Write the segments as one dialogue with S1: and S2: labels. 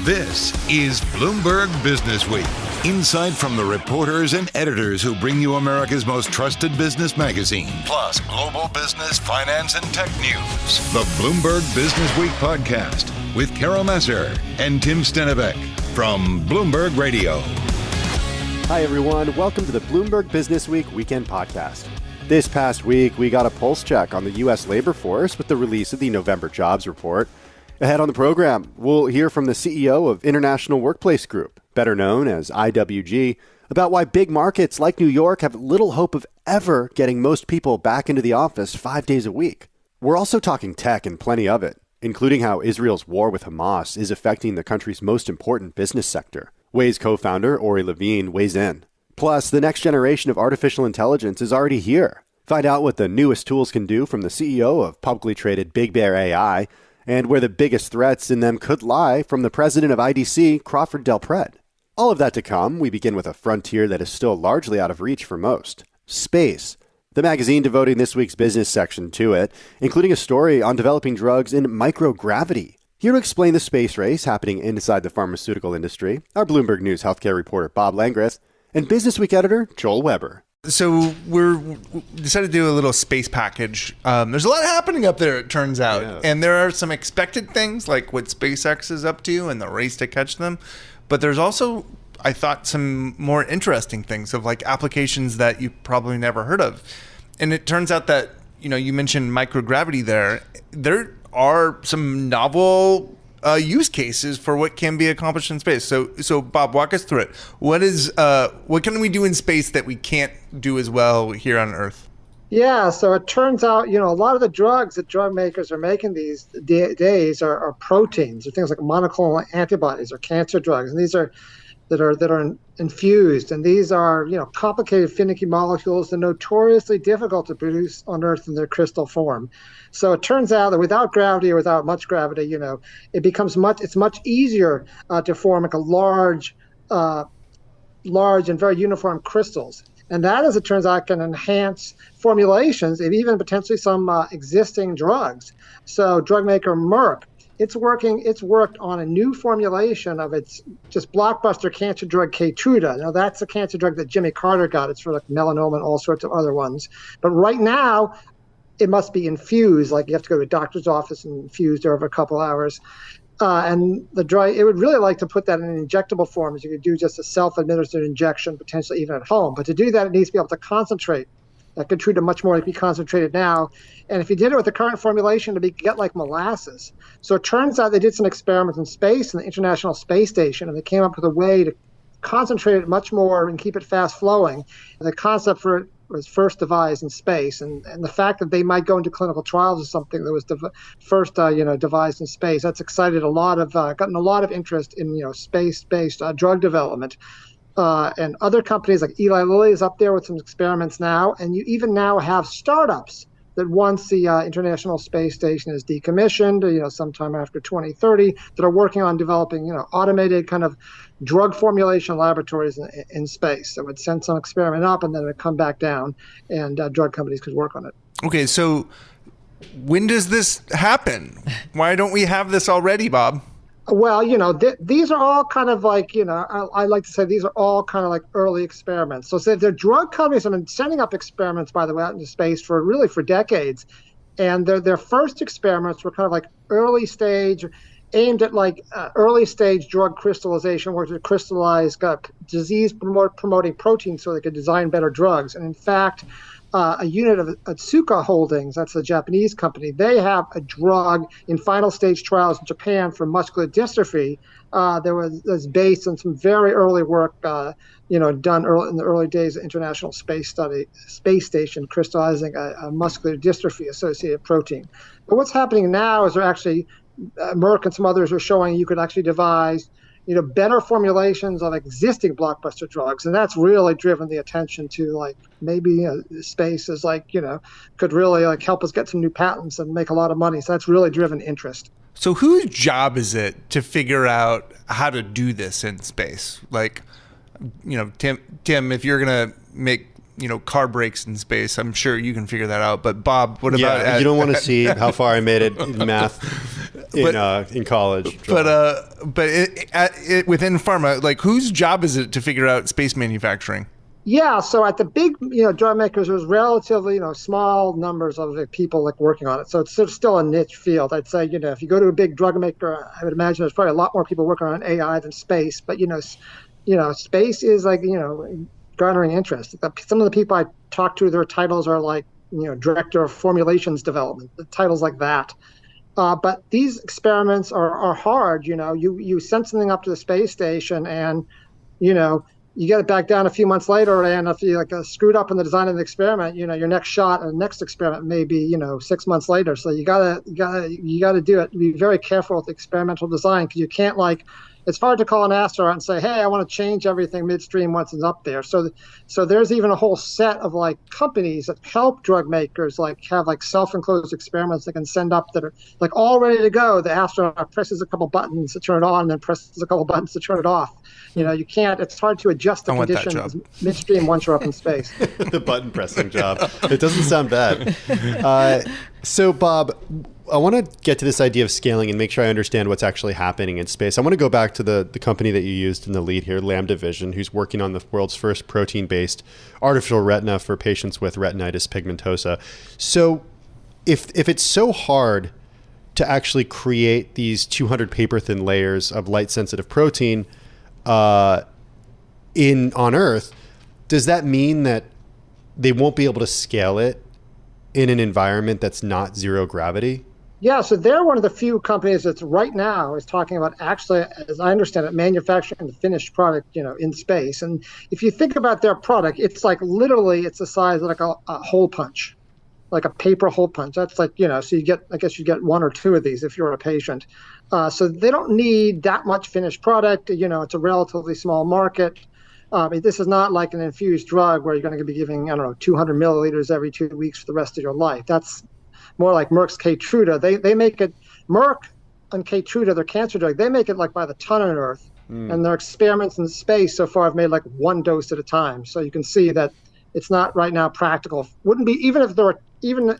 S1: This is Bloomberg Businessweek. Insight from the reporters and editors who bring you America's most trusted business magazine, plus global business, finance, and tech news. The Bloomberg Businessweek podcast with Carol Massar and Tim Stenovec from Bloomberg Radio.
S2: Hi, everyone. Welcome to the Bloomberg Businessweek Weekend Podcast. This past week, we got a pulse check on the U.S. labor force with the release of the November jobs report. Ahead on the program, we'll hear from the CEO of International Workplace Group, better known as IWG, about why big markets like New York have little hope of ever getting most people back into the office 5 days a week. We're also talking tech and plenty of it, including how Israel's war with Hamas is affecting the country's most important business sector. Waze co-founder Ori Levine weighs in. Plus, the next generation of artificial intelligence is already here. Find out what the newest tools can do from the CEO of publicly traded Big Bear AI, and where the biggest threats in them could lie from the president of IDC, Crawford Del Pret. All of that to come. We begin with a frontier that is still largely out of reach for most: space. The magazine devoting this week's business section to it, including a story on developing drugs in microgravity. Here to explain the space race happening inside the pharmaceutical industry, our Bloomberg News healthcare reporter Bob Langreth and Businessweek editor Joel Weber.
S3: So we decided to do a little space package. There's a lot happening up there, it turns out. Yeah. And there are some expected things like what SpaceX is up to and the race to catch them. But there's also, I thought, some more interesting things of like applications that you've probably never heard of. And it turns out that, you mentioned microgravity there. There are some novel use cases for what can be accomplished in space. So Bob, walk us through it. What can we do in space that we can't do as well here on Earth?
S4: Yeah, so it turns out, a lot of the drugs that drug makers are making these days are proteins, or things like monoclonal antibodies or cancer drugs, and these are that are infused, and these are complicated, finicky molecules that are notoriously difficult to produce on Earth in their crystal form. So it turns out that without gravity or without much gravity, it becomes much easier to form like a large and very uniform crystals. And that, as it turns out, can enhance formulations of even potentially some existing drugs. So drug maker Merck, it's worked on a new formulation of its just blockbuster cancer drug Keytruda. Now, that's a cancer drug that Jimmy Carter got. It's for like melanoma and all sorts of other ones. But right now, it must be infused, like you have to go to a doctor's office and infused over a couple hours. And the drug, it would really like to put that in an injectable form, as you could do just a self-administered injection, potentially even at home. But to do that, it needs to be able to concentrate. That could treat it much more like be concentrated now. And if you did it with the current formulation, it'd get like molasses. So it turns out they did some experiments in space, in the International Space Station, and they came up with a way to concentrate it much more and keep it fast flowing. And the concept for it was first devised in space, and the fact that they might go into clinical trials is something that was first devised in space. That's excited gotten a lot of interest in space-based drug development. And other companies like Eli Lilly is up there with some experiments now, and you even now have startups that once the International Space Station is decommissioned, sometime after 2030, that are working on developing, automated kind of drug formulation laboratories in space that would send some experiment up and then it would come back down, and drug companies could work on it.
S3: Okay, so when does this happen? Why don't we have this already, Bob?
S4: Well, these are all kind of like, I like to say these are all kind of like early experiments. So the drug companies have been sending up experiments, by the way, out into space for decades. And their first experiments were kind of like early stage, aimed at like early stage drug crystallization, where to crystallize disease promoting proteins so they could design better drugs. And in fact, a unit of Otsuka Holdings, that's a Japanese company, they have a drug in final stage trials in Japan for muscular dystrophy that was based on some very early work done in the early days of International Space Station, crystallizing a muscular dystrophy associated protein. But what's happening now is they're actually, Merck and some others are showing you could actually devise better formulations of existing blockbuster drugs. And that's really driven the attention to like maybe space is like, could really like help us get some new patents and make a lot of money. So that's really driven interest.
S3: So whose job is it to figure out how to do this in space? Like, Tim, if you're going to make car brakes in space. I'm sure you can figure that out. But Bob, what about?
S2: You don't want to see how far I made it in math in college.
S3: But within pharma, like whose job is it to figure out space manufacturing?
S4: Yeah, so at the big, drug makers, there's relatively, small numbers of people like working on it. So it's still a niche field. I'd say, if you go to a big drug maker, I would imagine there's probably a lot more people working on AI than space. But space is like, garnering interest. Some of the people I talk to, their titles are like, director of formulations development, titles like that. But these experiments are hard. You send something up to the space station, and you get it back down a few months later, and if you screwed up in the design of the experiment, your next shot and the next experiment may be 6 months later. So you gotta do it. Be very careful with experimental design, because you can't it's hard to call an astronaut and say, hey, I want to change everything midstream once it's up there. So there's even a whole set of companies that help drug makers have self-enclosed experiments they can send up that are all ready to go. The astronaut presses a couple buttons to turn it on, and then presses a couple buttons to turn it off. You can't. It's hard to adjust the conditions midstream once you're up in space.
S2: The button pressing job. It doesn't sound bad. So Bob, I want to get to this idea of scaling and make sure I understand what's actually happening in space. I want to go back to the company that you used in the lead here, Lambda Vision, who's working on the world's first protein-based artificial retina for patients with retinitis pigmentosa. So if it's so hard to actually create these 200 paper-thin layers of light-sensitive protein on Earth, does that mean that they won't be able to scale it in an environment that's not zero gravity?
S4: Yeah, so they're one of the few companies that's right now is talking about actually, as I understand it, manufacturing the finished product, in space. And if you think about their product, it's literally it's the size of a hole punch, like a paper hole punch. That's so you get one or two of these if you're a patient. So they don't need that much finished product. It's a relatively small market. This is not like an infused drug where you're going to be giving, 200 milliliters every 2 weeks for the rest of your life. That's more like Merck's Keytruda. They make it, Merck and Keytruda, their cancer drug, they make it by the ton on Earth. And their experiments in space so far have made one dose at a time. So you can see that it's not right now practical. Wouldn't be, even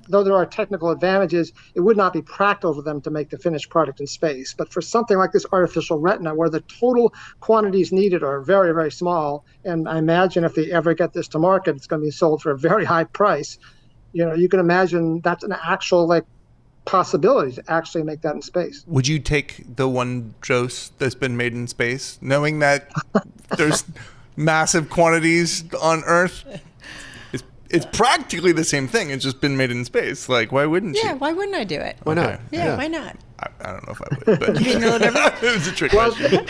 S4: though there are technical advantages, it would not be practical for them to make the finished product in space. But for something like this artificial retina, where the total quantities needed are very, very small, and I imagine if they ever get this to market, it's going to be sold for a very high price. You can imagine that's an actual possibility to actually make that in space.
S3: Would you take the one dose that's been made in space, knowing that there's massive quantities on Earth? It's practically the same thing. It's just been made in space. Why wouldn't you?
S5: Yeah, why wouldn't I do it?
S2: Why not?
S5: Yeah, why not?
S3: I don't know if I would, but it was a trick question.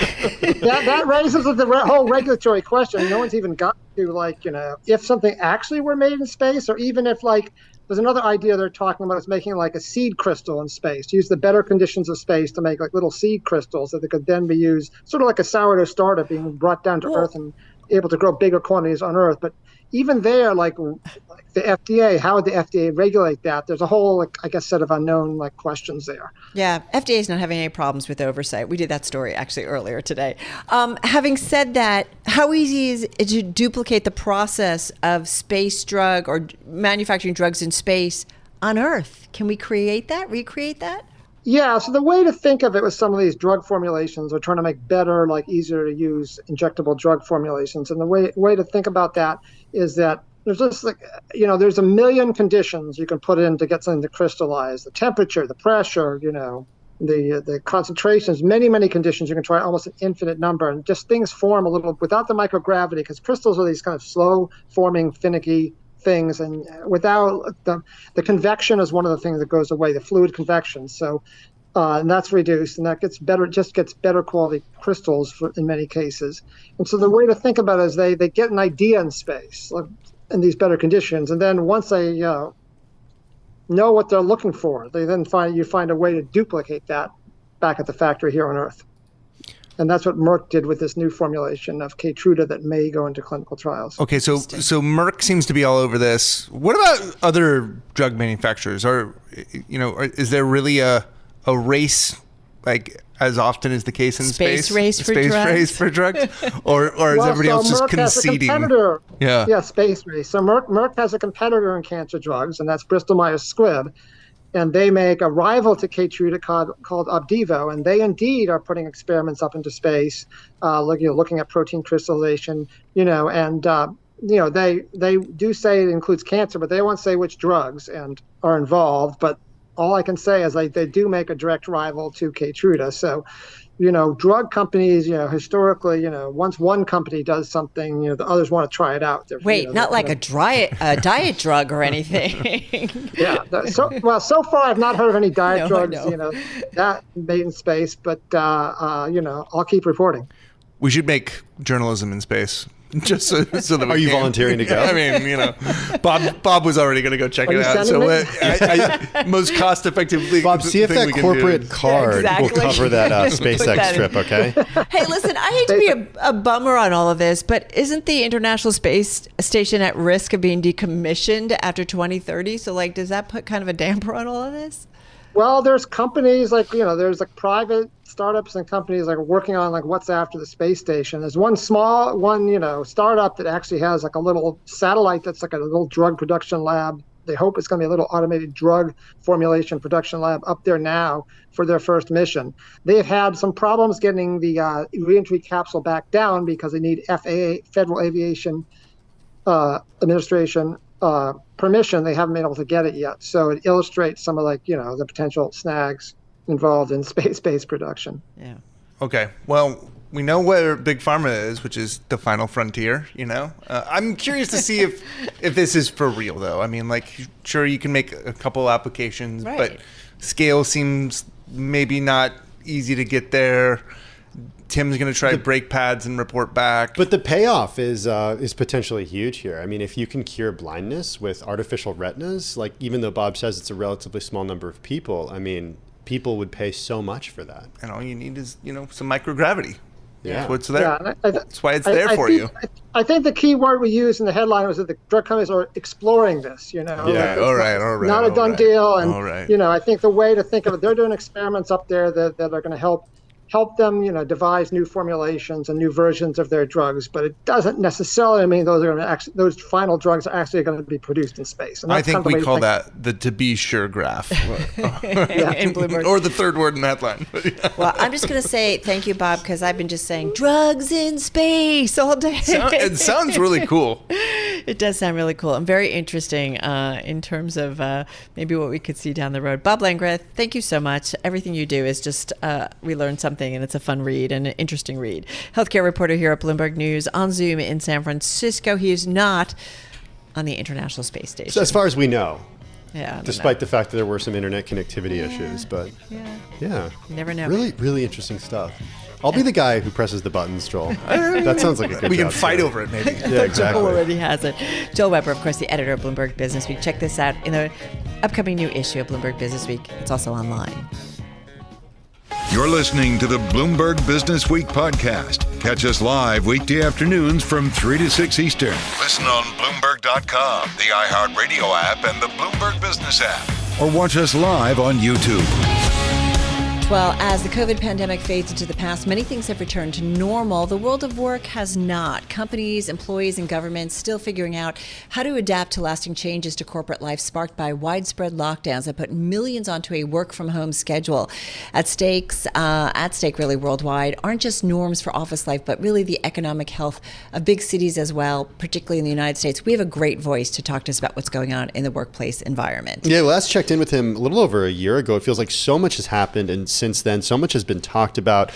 S4: That raises the whole regulatory question. No one's even got to if something actually were made in space, or even if there's another idea they're talking about is making a seed crystal in space, to use the better conditions of space to make little seed crystals that could then be used, sort of like a sourdough starter being brought down to Earth and able to grow bigger quantities on Earth. But even there, the FDA, how would the FDA regulate that? There's a whole, set of unknown questions there.
S5: Yeah, FDA is not having any problems with oversight. We did that story actually earlier today. Having said that, how easy is it to duplicate the process of space drug or manufacturing drugs in space on Earth? Can we recreate that?
S4: Yeah, so the way to think of it with some of these drug formulations are trying to make better, easier to use injectable drug formulations. And the way to think about that is that there's just there's a million conditions you can put in to get something to crystallize. The temperature, the pressure, the concentrations, many, many conditions. You can try almost an infinite number, and just things form a little without the microgravity, because crystals are these kind of slow forming, finicky things, and without the convection is one of the things that goes away, the fluid convection. So and that's reduced, and that gets better quality crystals in many cases. And so the way to think about it is they get an idea in space in these better conditions, and then once they know what they're looking for, they then find a way to duplicate that back at the factory here on Earth. And that's what Merck did with this new formulation of Keytruda that may go into clinical trials.
S3: Okay, so Merck seems to be all over this. What about other drug manufacturers? Is there really a race like as often is the case in space?
S5: Race for drugs?
S3: Race for drugs? Or is everybody else just
S4: Merck
S3: conceding?
S4: Has a competitor.
S3: Yeah,
S4: space race. So Merck has a competitor in cancer drugs, and that's Bristol Myers Squibb. And they make a rival to Keytruda called Opdivo, and they indeed are putting experiments up into space, looking at protein crystallization, and they do say it includes cancer, but they won't say which drugs and are involved. But all I can say is they do make a direct rival to Keytruda. So, drug companies, historically, once one company does something, the others want to try it out.
S5: Wait, not like a diet drug or anything.
S4: Yeah. So far I've not heard of any diet drugs, that made in space, but, I'll keep reporting.
S3: we should make journalism in space. Just so that
S2: Are you volunteering to go?
S3: I mean, Bob was already going to go check it out. So most cost effectively.
S2: Bob, see if that corporate card will cover that SpaceX trip, okay?
S5: Hey, listen, I hate to be a bummer on all of this, but isn't the International Space Station at risk of being decommissioned after 2030? So, does that put kind of a damper on all of this?
S4: Well, there's companies there's private startups and companies working on what's after the space station. There's one startup that actually has a little satellite that's a little drug production lab. They hope it's going to be a little automated drug formulation production lab up there now for their first mission. They've had some problems getting the reentry capsule back down because they need FAA, Federal Aviation Administration permission. They haven't been able to get it yet. So it illustrates some of the potential snags involved in space production.
S5: Yeah. Okay.
S3: Well, we know where Big Pharma is, which is the final frontier, I'm curious to see if this is for real, though. I mean, sure, you can make a couple applications, right, but scale seems maybe not easy to get there. Tim's going to try brake pads and report back.
S2: But the payoff is potentially huge here. I mean, if you can cure blindness with artificial retinas, even though Bob says it's a relatively small number of people, I mean, people would pay so much for that.
S3: And all you need is, some microgravity.
S2: Yeah.
S3: That's what's there.
S4: Yeah,
S3: that's why it's there for you.
S4: I think the key word we used in the headline was that the drug companies are exploring this,
S3: Yeah, all right.
S4: Not a done deal. And,
S3: all right.
S4: I think the way to think of it, they're doing experiments up there that are going to help them, devise new formulations and new versions of their drugs, but it doesn't necessarily mean those final drugs are actually going to be produced in space. And
S3: I think we call that the to be sure graph,
S5: in Bloomberg,
S3: or the third word in the headline.
S5: Well, I'm just going to say thank you, Bob, because I've been just saying drugs in space all day.
S3: It sounds really cool.
S5: It does sound really cool and very interesting in terms of maybe what we could see down the road. Bob Langreth, thank you so much. Everything you do is just we learn something. And it's a fun read and an interesting read. Healthcare reporter here at Bloomberg News on Zoom in San Francisco. He is not on the International Space Station.
S2: So as far as we know.
S5: Yeah.
S2: Despite the fact that there were some internet connectivity issues, but yeah.
S5: You never know.
S2: Really, really interesting stuff. I'll be the guy who presses the buttons, Joel. That sounds like a good
S3: We
S2: job
S3: can fight over it, maybe.
S2: Yeah, exactly.
S5: Joel already has it. Joel Weber, of course, the editor of Bloomberg Businessweek. Check this out in the upcoming new issue of Bloomberg Businessweek. It's also online.
S1: You're listening to the Bloomberg Businessweek podcast. Catch us live weekday afternoons from 3 to 6 Eastern. Listen on Bloomberg.com, the iHeartRadio app, and the Bloomberg Business App. Or watch us live on YouTube.
S5: Well, as the COVID pandemic fades into the past, many things have returned to normal. The world of work has not. Companies, employees, and governments still figuring out how to adapt to lasting changes to corporate life sparked by widespread lockdowns that put millions onto a work-from-home schedule. At stake really worldwide aren't just norms for office life, but really the economic health of big cities as well, particularly in the United States. We have a great voice to talk to us about what's going on in the workplace environment.
S2: Yeah, last checked in with him a little over a year ago. It feels like so much has happened, and since then, so much has been talked about.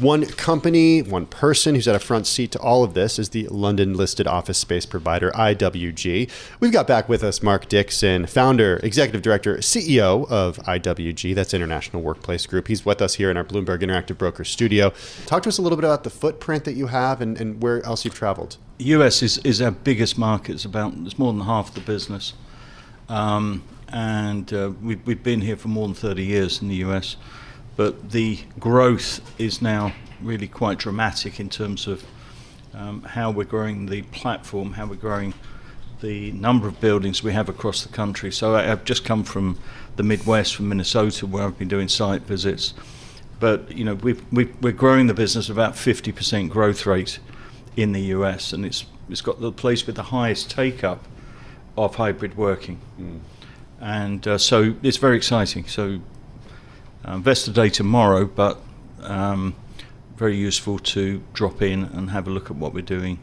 S2: One company, one person who's at a front seat to all of this is the London-listed office space provider, IWG. We've got back with us Mark Dixon, founder, executive director, CEO of IWG. That's International Workplace Group. He's with us here in our Bloomberg Interactive Broker studio. Talk to us a little bit about the footprint that you have and where else you've traveled.
S6: US is our biggest market. It's more than half the business. We've been here for more than 30 years in the US. But the growth is now really quite dramatic in terms of how we're growing the platform, how we're growing the number of buildings we have across the country. So I've just come from the Midwest, from Minnesota, where I've been doing site visits. But we're growing the business about 50% growth rate in the US, and it's got the place with the highest take-up of hybrid working. And so it's very exciting. So Investor Day tomorrow, but very useful to drop in and have a look at what we're doing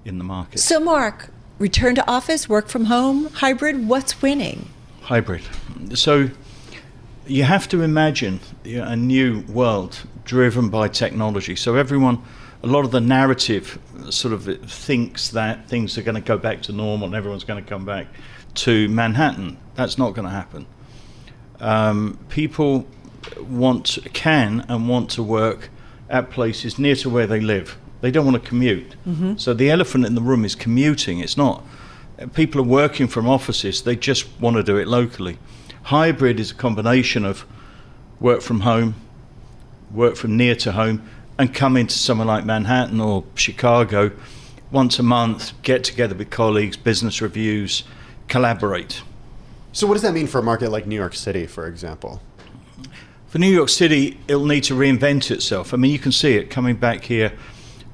S6: in the market.
S5: So Mark, return to office, work from home, hybrid, what's winning?
S6: Hybrid. So you have to imagine a new world driven by technology. So a lot of the narrative sort of thinks that things are going to go back to normal and everyone's going to come back to Manhattan. That's not going to happen. People can want to work at places near to where they live. They don't want to commute. So the elephant in the room is commuting. It's not. People are working from offices. They just want to do it locally. Hybrid is a combination of work from home, work from near to home, and come into somewhere like Manhattan or Chicago once a month, get together with colleagues, business reviews, collaborate.
S2: So what does that mean for a market like New York City, for example?
S6: For New York City, it'll need to reinvent itself. I mean, you can see it coming back here.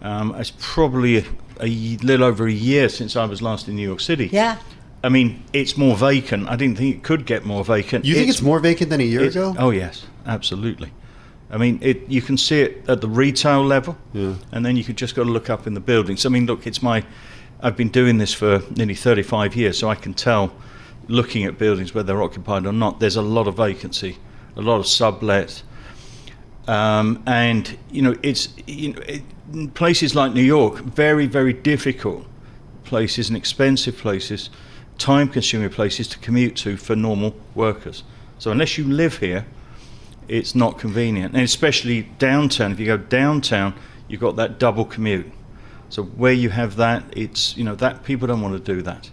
S6: It's probably a little over a year since I was last in New York City.
S5: Yeah.
S6: I mean, it's more vacant. I didn't think it could get more vacant.
S2: You think it's more vacant than a year ago?
S6: Oh, yes, absolutely. I mean, you can see it at the retail level, and then you could just got to look up in the buildings. I mean, look, I've been doing this for nearly 35 years, so I can tell, looking at buildings, whether they're occupied or not, there's a lot of vacancy, a lot of sublet. And, in places like New York, very, very difficult places and expensive places, time-consuming places to commute to for normal workers. So unless you live here, it's not convenient. And especially downtown. If you go downtown, you've got that double commute. So where you have that, it's, that people don't want to do that.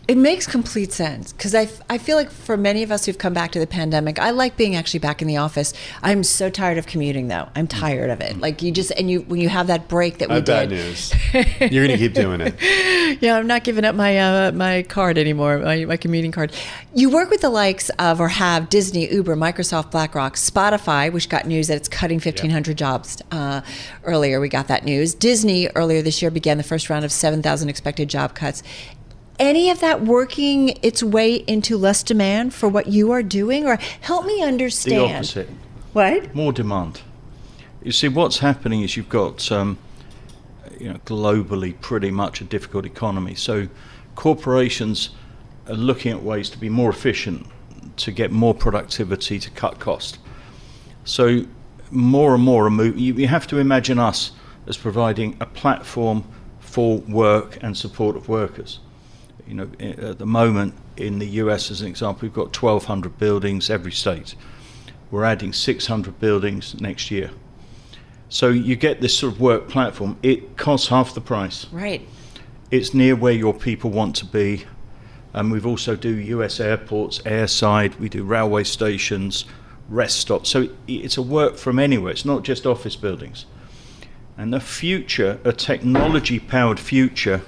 S5: It makes complete sense because I feel like for many of us who've come back to the pandemic, I like being actually back in the office. I'm so tired of commuting, though. I'm tired of it. Like when you have that break that we did.
S2: Bad news. You're going to keep doing it.
S5: Yeah, I'm not giving up my card anymore, my commuting card. You work with the likes of or have Disney, Uber, Microsoft, BlackRock, Spotify, which got news that it's cutting 1,500 jobs. Earlier, we got that news. Disney earlier this year began the first round of 7,000 expected job cuts. Any of that working its way into less demand for what you are doing? Or help me understand.
S6: The opposite.
S5: What?
S6: More demand. You see, what's happening is you've got, globally pretty much a difficult economy. So corporations are looking at ways to be more efficient, to get more productivity, to cut cost. So more and more, you have to imagine us as providing a platform for work and support of workers. At the moment in the US, as an example, we've got 1,200 buildings every state. We're adding 600 buildings next year. So you get this sort of work platform. It costs half the price.
S5: Right.
S6: It's near where your people want to be. And we've also do US airports, airside. We do railway stations, rest stops. So it's a work from anywhere. It's not just office buildings. And the future, a technology-powered future,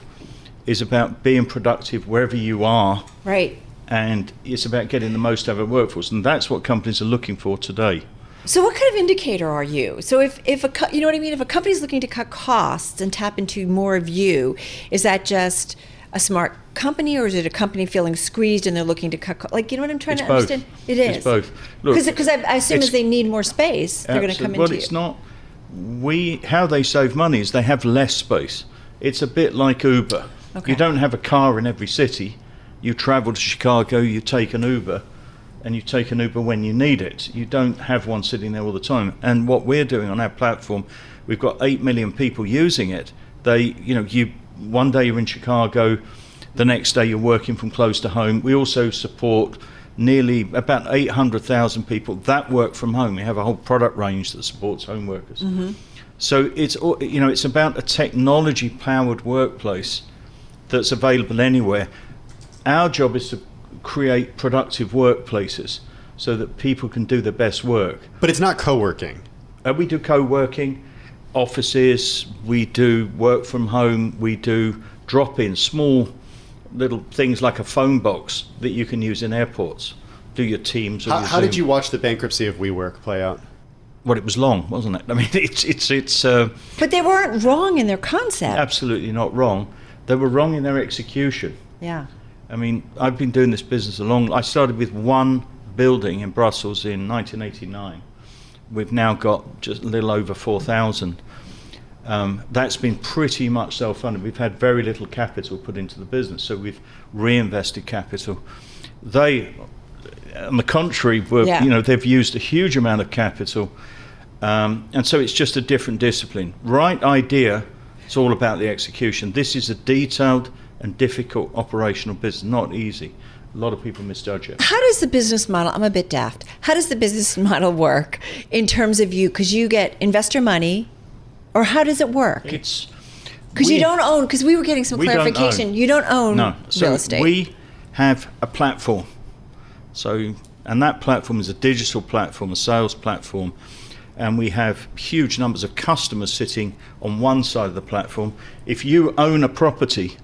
S6: is about being productive wherever you are.
S5: Right.
S6: And it's about getting the most out of a workforce. And that's what companies are looking for today.
S5: So what kind of indicator are you? So if you know what I mean? If a company's looking to cut costs and tap into more of you, is that just a smart company, or is it a company feeling squeezed and they're looking to cut costs? Like, you know what I'm trying to understand? It is.
S6: It's both.
S5: Because I assume as they need more space, they're going to come into you.
S6: Well, it's not. How they save money is they have less space. It's a bit like Uber. Okay. You don't have a car in every city. You travel to Chicago, you take an Uber, and you take an Uber when you need it. You don't have one sitting there all the time. And what we're doing on our platform, we've got 8 million people using it. One day you're in Chicago, the next day you're working from close to home. We also support nearly about 800,000 people that work from home. We have a whole product range that supports home workers. Mm-hmm. So it's about a technology-powered workplace that's available anywhere. Our job is to create productive workplaces so that people can do their best work.
S2: But it's not co-working.
S6: We do co-working, offices, we do work from home, we do drop-in, small little things like a phone box that you can use in airports. Do your Teams or your
S2: How did you watch the bankruptcy of WeWork play out?
S6: Well, it was long, wasn't it? I mean, it's.
S5: But they weren't wrong in their concept.
S6: Absolutely not wrong. They were wrong in their execution.
S5: Yeah.
S6: I mean, I've been doing this business I started with one building in Brussels in 1989. We've now got just a little over 4,000. That's been pretty much self-funded. We've had very little capital put into the business, so we've reinvested capital. They, on the contrary, they've used a huge amount of capital, and so it's just a different discipline. Right idea, it's all about the execution. This is a detailed and difficult operational business, not easy. A lot of people misjudge it.
S5: How does the business model, I'm a bit daft, how does the business model work in terms of you, because you get investor money, or how does it work? Because you don't own, because we were getting some clarification, you don't own real estate.
S6: We have a platform. And that platform is a digital platform, a sales platform, and we have huge numbers of customers sitting on one side of the platform. If you own a property,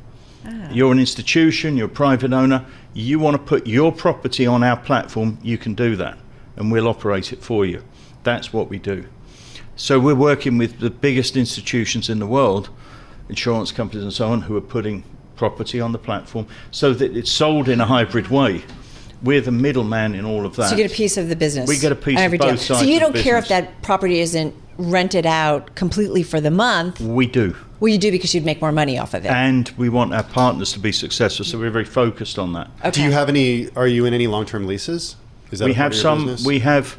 S6: you're an institution, you're a private owner, you want to put your property on our platform, you can do that, and we'll operate it for you. That's what we do. So we're working with the biggest institutions in the world, insurance companies and so on, who are putting property on the platform so that it's sold in a hybrid way. We're the middleman in all of that.
S5: So you get a piece of the business.
S6: We get a piece of both sides.
S5: So you don't care if that property isn't rented out completely for the month.
S6: We do.
S5: Well, you do because you'd make more money off of it.
S6: And we want our partners to be successful, so we're very focused on that.
S2: Okay. Do you have are you in any long-term leases? Is that
S6: we have some, business? We have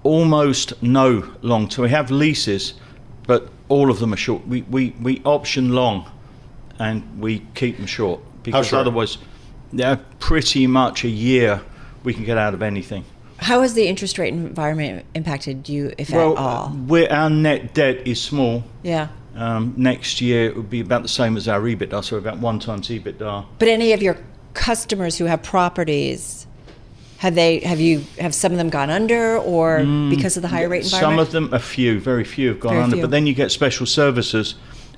S6: almost no long-term. We have leases, but all of them are short. We option long, and we keep them short. Because otherwise, pretty much a year we can get out of anything.
S5: How has the interest rate environment impacted you, if at all?
S6: Our net debt is small.
S5: Yeah.
S6: Next year it would be about the same as our EBITDA, so about 1 times EBITDA.
S5: But any of your customers who have properties, have some of them gone under, or because of the higher rate environment?
S6: Some of them, very few have gone under. But then you get special services.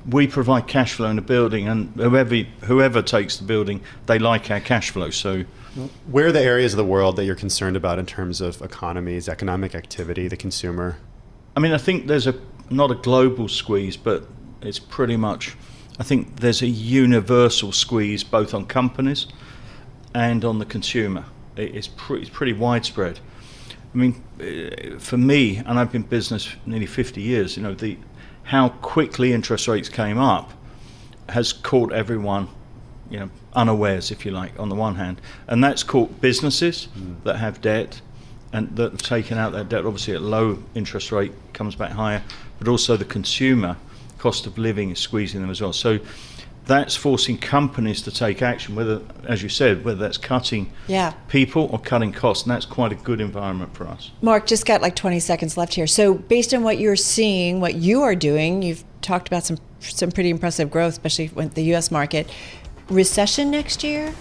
S6: We provide cash flow in a building, and whoever takes the building, they like our cash flow. So,
S2: where are the areas of the world that you're concerned about in terms of economies, economic activity, the consumer?
S6: I mean, I think there's not a global squeeze, but it's pretty much, I think there's a universal squeeze both on companies and on the consumer. It's pretty widespread. I mean, for me, and I've been in business nearly 50 years, how quickly interest rates came up has caught everyone, unawares, if you like, on the one hand. And that's caught businesses that have debt and that have taken out their debt, obviously at low interest rate, comes back higher, but also the consumer, cost of living is squeezing them as well. So that's forcing companies to take action, whether, as you said, whether that's cutting people or cutting costs, and that's quite a good environment for us.
S5: Mark, just got like 20 seconds left here. So based on what you're seeing, what you are doing, you've talked about some pretty impressive growth, especially with the U.S. market. Recession next year?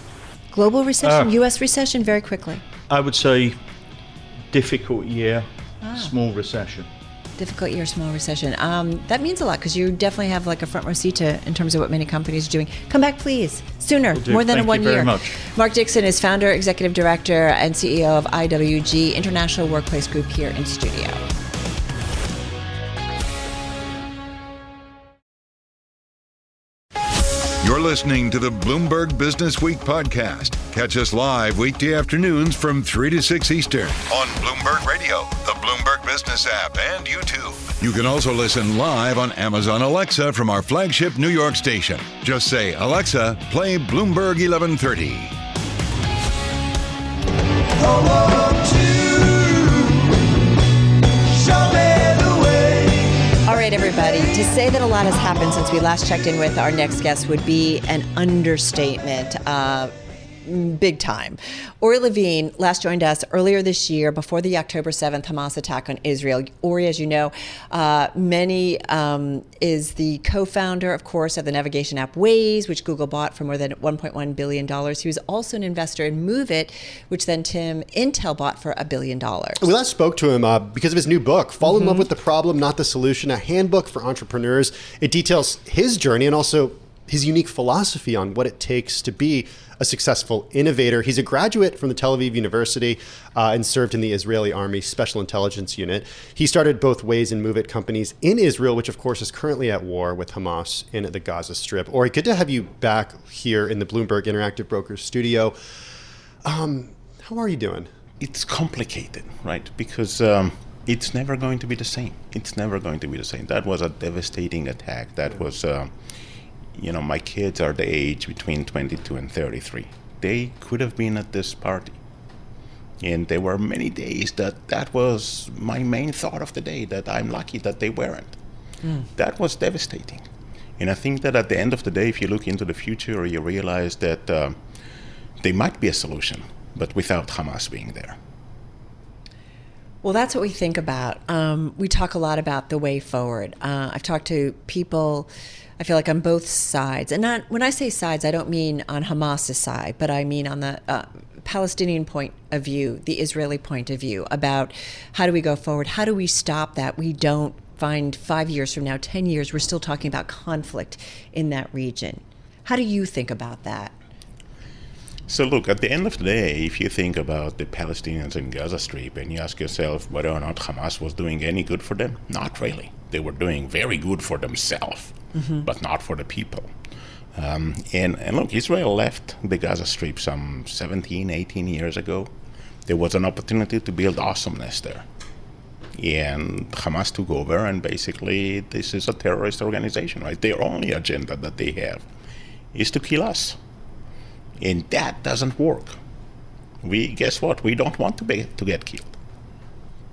S5: Global recession? U.S. recession? Very quickly.
S6: I would say difficult year, small recession.
S5: Difficult year, small recession. That means a lot because you definitely have like a front row seat in terms of what many companies are doing. Come back, please, sooner, more than
S6: Thank
S5: 1 year.
S6: Very much.
S5: Mark Dixon is founder, executive director, and CEO of IWG, International Workplace Group, here in studio.
S1: You're listening to the Bloomberg Businessweek podcast. Catch us live weekday afternoons from 3 to 6 Eastern on Bloomberg Radio, the Bloomberg Business App, and YouTube. You can also listen live on Amazon Alexa from our flagship New York station. Just say, Alexa, play Bloomberg 1130.
S5: All right, everybody. To say that a lot has happened since we last checked in with our next guest would be an understatement. Big time. Ori Levine last joined us earlier this year before the October 7th Hamas attack on Israel. Ori, as you know, is the co-founder, of course, of the navigation app Waze, which Google bought for more than $1.1 billion. He was also an investor in Move It, which then Intel bought for $1 billion.
S2: We last spoke to him because of his new book, Fall in Love with the Problem, Not the Solution, a handbook for entrepreneurs. It details his journey and also his unique philosophy on what it takes to be a successful innovator. He's a graduate from the Tel Aviv University and served in the Israeli Army Special Intelligence Unit. He started both Waze and Move It companies in Israel, which of course is currently at war with Hamas in the Gaza Strip. Ori, good to have you back here in the Bloomberg Interactive Brokers studio. How are you doing?
S7: It's complicated, right? Because it's never going to be the same. It's never going to be the same. That was a devastating attack. That was... my kids are the age between 22 and 33. They could have been at this party. And there were many days that was my main thought of the day, that I'm lucky that they weren't. That was devastating. And I think that at the end of the day, if you look into the future, you realize that there might be a solution, but without Hamas being there.
S5: Well, that's what we think about. We talk a lot about the way forward. I've talked to people, I feel like on both sides. And when I say sides, I don't mean on Hamas's side, but I mean on the Palestinian point of view, the Israeli point of view, about how do we go forward? How do we stop that? We don't find 5 years from now, 10 years, we're still talking about conflict in that region. How do you think about that?
S7: So look, at the end of the day, if you think about the Palestinians in Gaza Strip and you ask yourself whether or not Hamas was doing any good for them, not really. They were doing very good for themselves, but not for the people. And look, Israel left the Gaza Strip some 17, 18 years ago. There was an opportunity to build awesomeness there. And Hamas took over, and basically this is a terrorist organization, right? Their only agenda that they have is to kill us. And that doesn't work. Guess what? We don't want to get killed.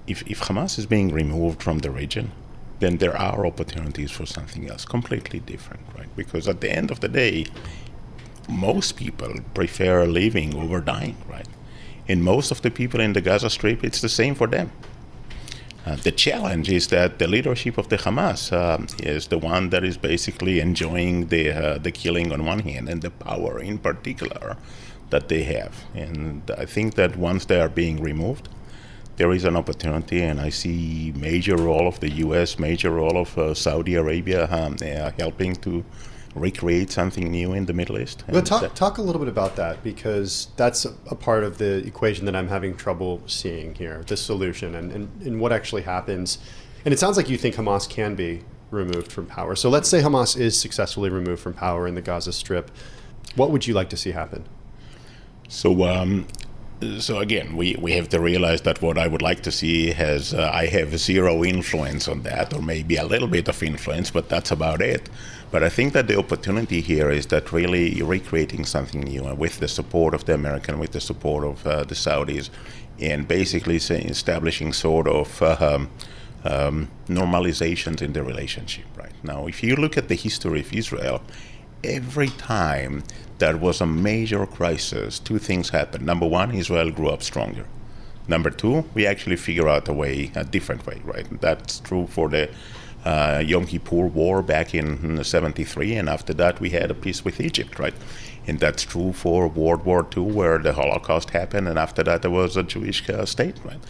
S7: If Hamas is being removed from the region, then there are opportunities for something else, completely different, right? Because at the end of the day, most people prefer living over dying, right? And most of the people in the Gaza Strip, it's the same for them. The challenge is that the leadership of the Hamas is the one that is basically enjoying the killing on one hand, and the power in particular that they have. And I think that once they are being removed, there is an opportunity, and I see major role of the U.S., major role of Saudi Arabia helping to recreate something new in the Middle East.
S2: Well, talk a little bit about that, because that's a part of the equation that I'm having trouble seeing here, the solution and what actually happens. And it sounds like you think Hamas can be removed from power. So let's say Hamas is successfully removed from power in the Gaza Strip. What would you like to see happen?
S7: So again, we have to realize that what I would like to see has, I have zero influence on that, or maybe a little bit of influence, but that's about it. But I think that the opportunity here is that really recreating something new, with the support of the American, with the support of the Saudis, and basically establishing sort of normalizations in the relationship, right? Now, if you look at the history of Israel, every time there was a major crisis, two things happened. Number one, Israel grew up stronger. Number two, we actually figure out a different way, right? That's true for the Yom Kippur War back in 73, and after that we had a peace with Egypt, right? And that's true for World War II, where the Holocaust happened, and after that there was a Jewish state, right?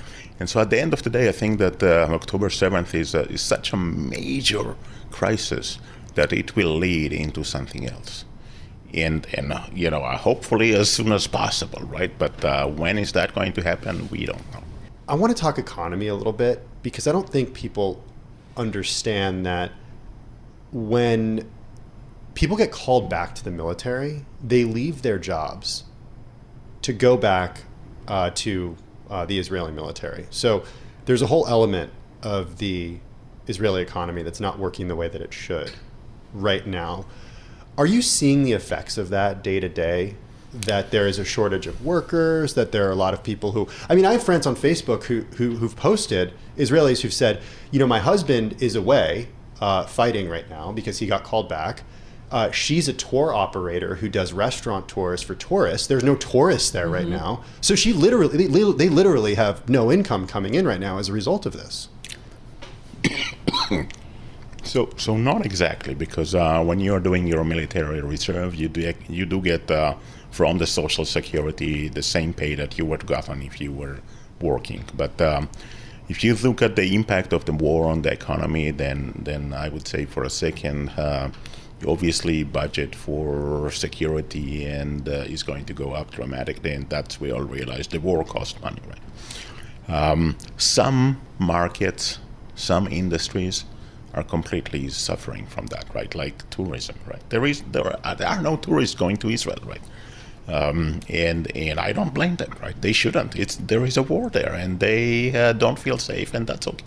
S7: And so at the end of the day, I think that October 7th is such a major crisis that it will lead into something else. And hopefully as soon as possible, right? But when is that going to happen? We don't know.
S2: I want to talk economy a little bit, because I don't think people understand that when people get called back to the military, they leave their jobs to go back to the Israeli military. So there's a whole element of the Israeli economy that's not working the way that it should right now. Are you seeing the effects of that day to day? That there is a shortage of workers, that there are a lot of people who, I mean, I have friends on Facebook who've posted, Israelis who've said, my husband is away fighting right now because he got called back. She's a tour operator who does restaurant tours for tourists. There's no tourists there right now. So they literally have no income coming in right now as a result of this.
S7: So not exactly, because when you're doing your military reserve, you do get from the Social Security the same pay that you would have gotten if you were working. But if you look at the impact of the war on the economy, then I would say for a second, obviously budget for security and is going to go up dramatically, and that's we all realize the war costs money, right? Some markets, some industries are completely suffering from that, right? Like tourism, right? There are no tourists going to Israel, right? And I don't blame them, right? They shouldn't. There is a war there, and they don't feel safe, and that's okay.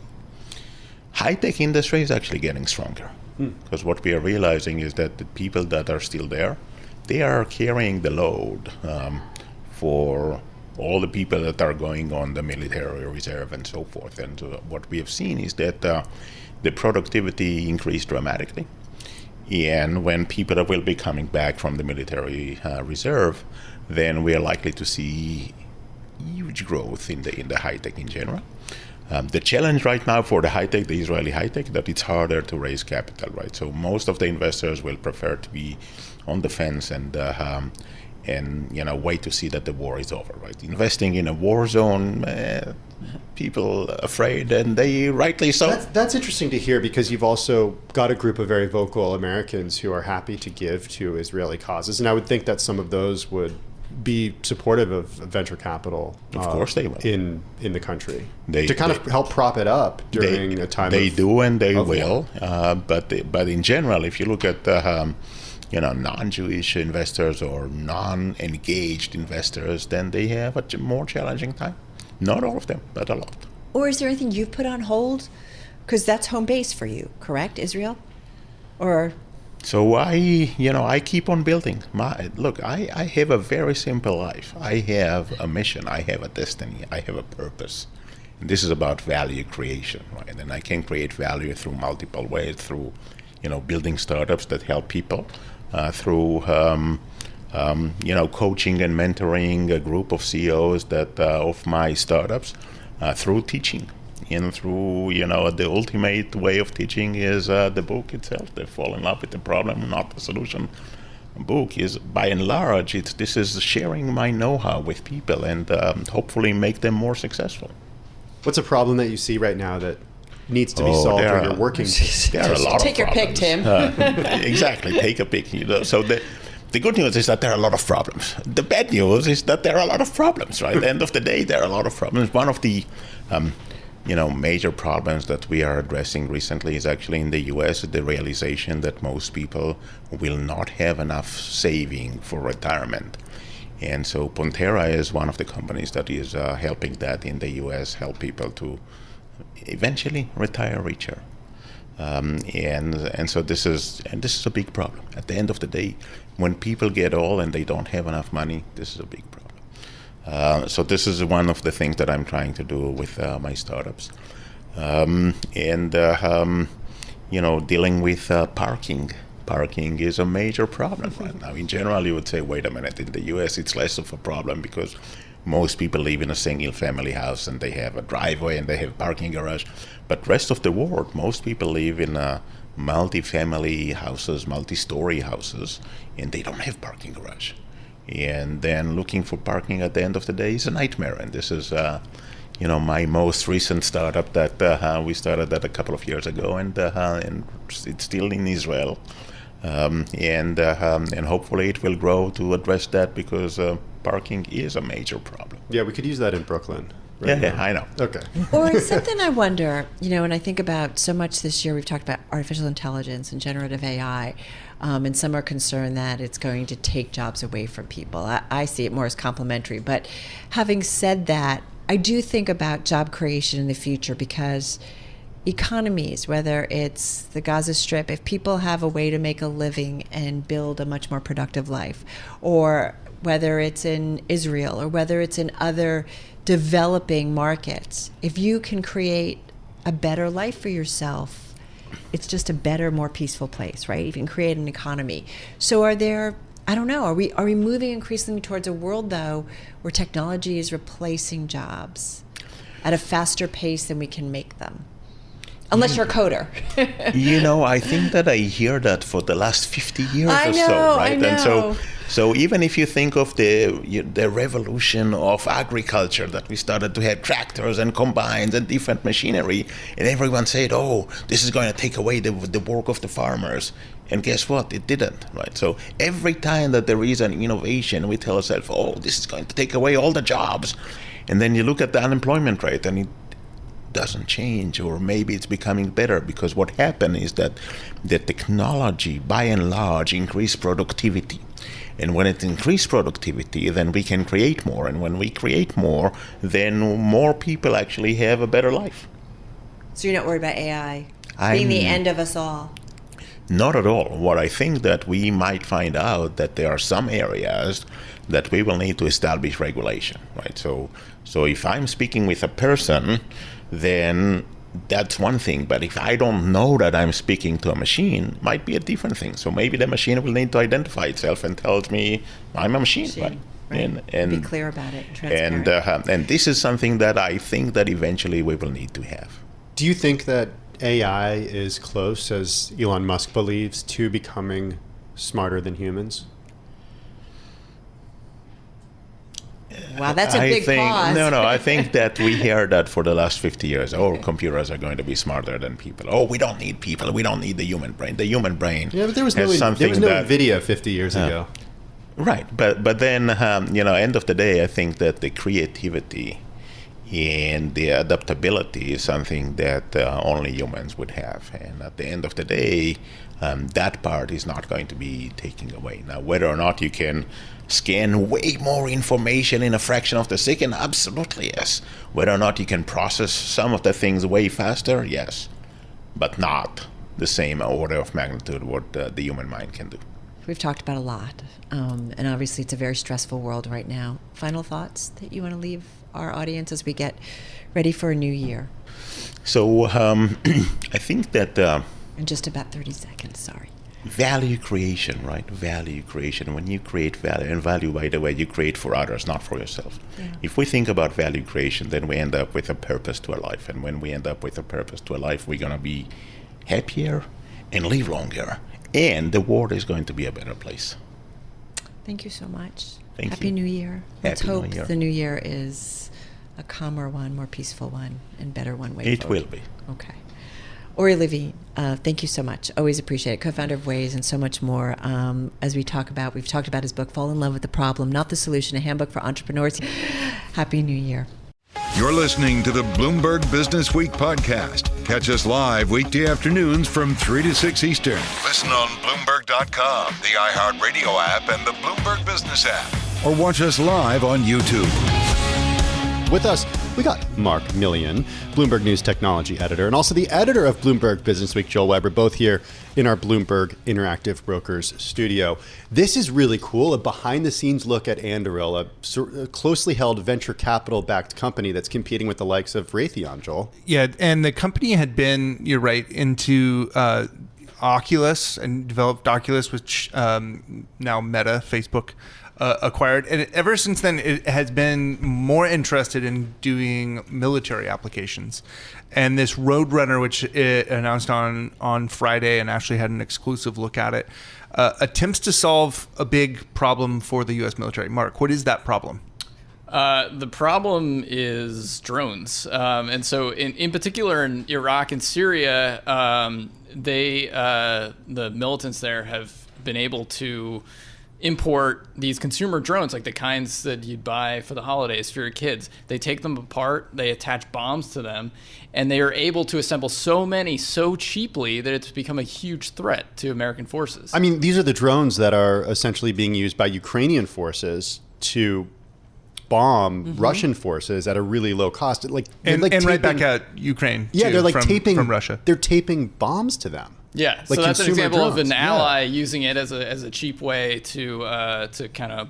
S7: High-tech industry is actually getting stronger, because what we are realizing is that the people that are still there, they are carrying the load for all the people that are going on the military reserve and so forth. And what we have seen is that the productivity increased dramatically. And when people will be coming back from the military reserve, then we are likely to see huge growth in the high-tech in general. The challenge right now for the high-tech, the Israeli high-tech, that it's harder to raise capital, right? So most of the investors will prefer to be on the fence and wait to see that the war is over, right? Investing in a war zone, people afraid, and they rightly so.
S2: That's interesting to hear, because you've also got a group of very vocal Americans who are happy to give to Israeli causes, and I would think that some of those would be supportive of venture capital.
S7: Of course they will.
S2: In the country. To kind of help prop it up during a time
S7: they do, and they will.
S2: war.
S7: But in general, if you look at non-Jewish investors or non-engaged investors, then they have a more challenging time. Not all of them, but a lot.
S5: Or is there anything you've put on hold? Because that's home base for you, correct, Israel? Or...
S7: So I keep on building. I have a very simple life. I have a mission. I have a destiny. I have a purpose. And this is about value creation, right? And I can create value through multiple ways, through, building startups that help people, through, coaching and mentoring a group of CEOs of my startups, through teaching. And through, the ultimate way of teaching is the book itself. They fall in love with the problem, not the solution. The book is, by and large, this is sharing my know-how with people and hopefully make them more successful.
S2: What's a problem that you see right now that needs to be solved, or you're working?
S7: There are a lot
S5: Take
S7: of
S5: your pick,
S7: problems.
S5: Tim.
S7: Exactly, take a pick. So the good news is that there are a lot of problems. The bad news is that there are a lot of problems, right? At the end of the day, there are a lot of problems. One of the major problems that we are addressing recently is actually in the U.S. the realization that most people will not have enough saving for retirement. And so Pontera is one of the companies that is helping that in the U.S., help people to eventually retire richer. And so this is a big problem. At the end of the day, when people get old and they don't have enough money, this is a big problem. So this is one of the things that I'm trying to do with my startups. Dealing with parking. Parking is a major problem right now. In general, you would say, wait a minute, in the US it's less of a problem because most people live in a single family house and they have a driveway and they have parking garage. But rest of the world, most people live in multi-family houses, multi-story houses, and they don't have parking garage. And then looking for parking at the end of the day is a nightmare. And this is, my most recent startup that we started that a couple of years ago, and it's still in Israel. And hopefully it will grow to address that, because parking is a major problem.
S2: Yeah, we could use that in Brooklyn.
S7: Yeah, I know.
S2: Okay.
S5: Or something I wonder, when I think about so much this year, we've talked about artificial intelligence and generative AI, and some are concerned that it's going to take jobs away from people. I see it more as complementary. But having said that, I do think about job creation in the future, because economies, whether it's the Gaza Strip, if people have a way to make a living and build a much more productive life, or whether it's in Israel or whether it's in other developing markets, if you can create a better life for yourself, it's just a better, more peaceful place, right? You can create an economy. So are we moving increasingly towards a world, though, where technology is replacing jobs at a faster pace than we can make them? Unless you're a coder.
S7: I think that I hear that for the last 50 years or so, right?
S5: I know.
S7: And so So even if you think of the revolution of agriculture, that we started to have tractors and combines and different machinery, and everyone said, oh, this is going to take away the work of the farmers. And guess what? It didn't, right? So every time that there is an innovation, we tell ourselves, oh, this is going to take away all the jobs. And then you look at the unemployment rate and it doesn't change, or maybe it's becoming better, because what happened is that the technology, by and large, increased productivity. And when it increased productivity, then we can create more. And when we create more, then more people actually have a better life.
S5: So you're not worried about AI being the end of us all?
S7: Not at all. What I think that we might find out that there are some areas that we will need to establish regulation, right? So if I'm speaking with a person, then that's one thing. But if I don't know that I'm speaking to a machine, it might be a different thing. So maybe the machine will need to identify itself and tells me I'm a machine, right?
S5: And be clear about it. Transparent.
S7: And this is something that I think that eventually we will need to have.
S2: Do you think that AI is close, as Elon Musk believes, to becoming smarter than humans?
S5: Wow, that's a big pause.
S7: No, I think that we hear that for the last 50 years. Oh, computers are going to be smarter than people. Oh, we don't need people. We don't need the human brain. The human brain.
S2: Yeah, but there was no NVIDIA 50 years ago.
S7: Right, but then, end of the day, I think that the creativity and the adaptability is something that only humans would have. And at the end of the day, that part is not going to be taken away. Now, whether or not you can scan way more information in a fraction of the second, absolutely yes. Whether or not you can process some of the things way faster, yes. But not the same order of magnitude what the human mind can do.
S5: We've talked about a lot, and obviously it's a very stressful world right now. Final thoughts that you want to leave our audience as we get ready for a new year?
S7: So I think that...
S5: in just about 30 seconds, sorry.
S7: Value creation, right? Value creation. When you create value, and value, by the way, you create for others, not for yourself. Yeah. If we think about value creation, then we end up with a purpose to our life. And when we end up with a purpose to our life, we're going to be happier and live longer. And the world is going to be a better place.
S5: Thank you so much.
S7: Happy
S5: New Year. Let's
S7: Happy
S5: hope
S7: New Year.
S5: the new year is a calmer one, more peaceful one, and better one way
S7: It
S5: forward.
S7: will be.
S5: Okay. Ori Levine, thank you so much. Always appreciate it. Co-founder of Waze and so much more. As we've talked about his book, Fall in Love with the Problem, Not the Solution, a handbook for entrepreneurs. Happy New Year.
S1: You're listening to the Bloomberg Businessweek podcast. Catch us live weekday afternoons from 3 to 6 Eastern. Listen on Bloomberg.com, the iHeartRadio app, and the Bloomberg Business App. Or watch us live on YouTube.
S2: With us, we got Mark Millian, Bloomberg News technology editor, and also the editor of Bloomberg Businessweek, Joel Weber, both here in our Bloomberg Interactive Brokers studio. This is really cool, a behind-the-scenes look at Anduril, a closely held venture capital-backed company that's competing with the likes of Raytheon, Joel.
S3: Yeah, and the company had been, you're right, into Oculus and developed Oculus, which now Meta, Facebook, acquired, and ever since then it has been more interested in doing military applications. And this Roadrunner, which it announced on Friday and actually had an exclusive look at it, attempts to solve a big problem for the U.S. military. Mark, what is that problem?
S8: The problem is drones. And so in particular in Iraq and Syria, the militants there have been able to import these consumer drones, like the kinds that you'd buy for the holidays for your kids. They take them apart, they attach bombs to them, and they are able to assemble so many so cheaply that it's become a huge threat to American forces.
S2: I mean, these are the drones that are essentially being used by Ukrainian forces to bomb Russian forces at a really low cost.
S3: And right back at Ukraine.
S2: Yeah,
S3: too,
S2: they're taping
S3: from Russia.
S2: They're taping bombs to them.
S8: Yeah,
S2: like
S8: so that's an example
S2: drones.
S8: of an ally using it as a cheap way to kind of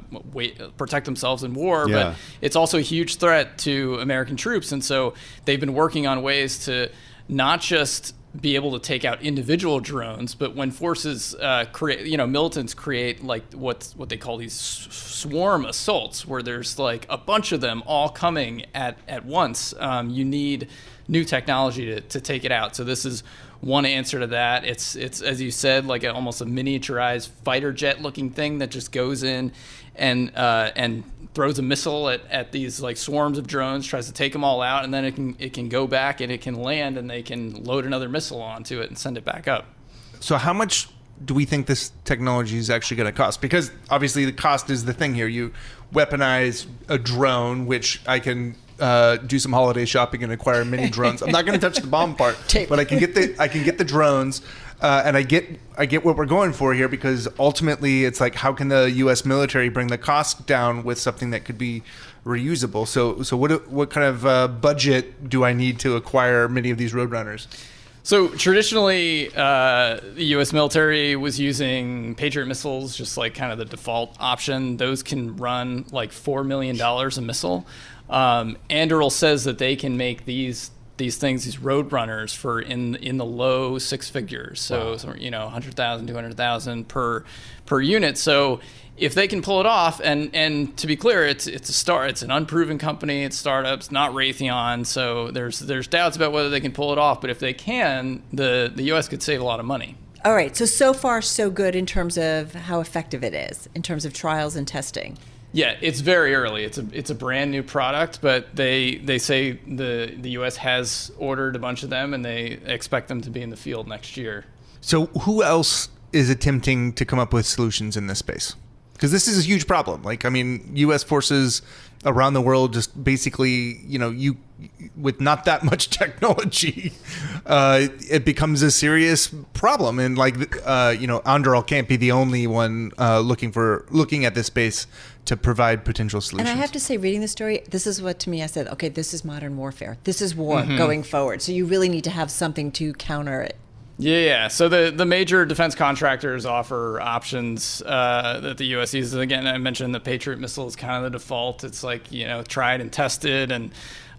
S8: protect themselves in war.
S2: Yeah.
S8: But it's also a huge threat to American troops, and so they've been working on ways to not just be able to take out individual drones, but when forces militants create like what they call these swarm assaults, where there's like a bunch of them all coming at once, you need new technology to take it out. So this is one answer to that. It's as you said, like almost a miniaturized fighter jet looking thing that just goes in and throws a missile at these like swarms of drones, tries to take them all out, and then it can go back and it can land, and they can load another missile onto it and send it back up.
S3: So how much do we think this technology is actually going to cost? Because obviously the cost is the thing here. You weaponize a drone, which I can do some holiday shopping and acquire mini drones. I'm not going to touch the bomb part, but I can get the drones. And I get what we're going for here, because ultimately it's like, how can the U.S. military bring the cost down with something that could be reusable? So what kind of budget do I need to acquire many of these Roadrunners?
S8: So traditionally, the U.S. military was using Patriot missiles, just like kind of the default option. Those can run like $4 million a missile. Anduril says that they can make these things, these Roadrunners, for in the low six figures. So, wow. 100,000, 200,000 per unit. So if they can pull it off, and to be clear, it's an unproven company, it's startups, not Raytheon. So there's doubts about whether they can pull it off. But if they can, the U.S. could save a lot of money.
S5: All right. So far, so good in terms of how effective it is, in terms of trials and testing.
S8: Yeah, it's very early. It's a brand new product, but they say the U.S. has ordered a bunch of them, and they expect them to be in the field next year.
S3: So who else is attempting to come up with solutions in this space? Because this is a huge problem. Like, I mean, U.S. forces around the world just basically, with not that much technology, it becomes a serious problem. And Anduril can't be the only one looking at this space to provide potential solutions.
S5: And I have to say, reading the story, this is what, to me, I said, okay, this is modern warfare. This is war going forward. So you really need to have something to counter it.
S8: Yeah. So the major defense contractors offer options that the U.S. uses. Again, I mentioned the Patriot missile is kind of the default. It's like, tried and tested, and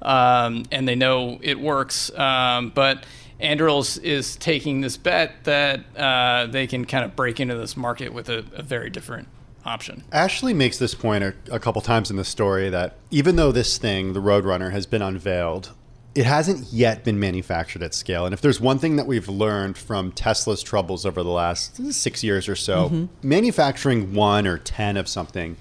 S8: they know it works. But Anduril is taking this bet that they can kind of break into this market with a very different option.
S2: Ashley makes this point a couple times in the story that even though this thing, the Roadrunner, has been unveiled, it hasn't yet been manufactured at scale. And if there's one thing that we've learned from Tesla's troubles over the last 6 years or so, manufacturing 1 or 10 of something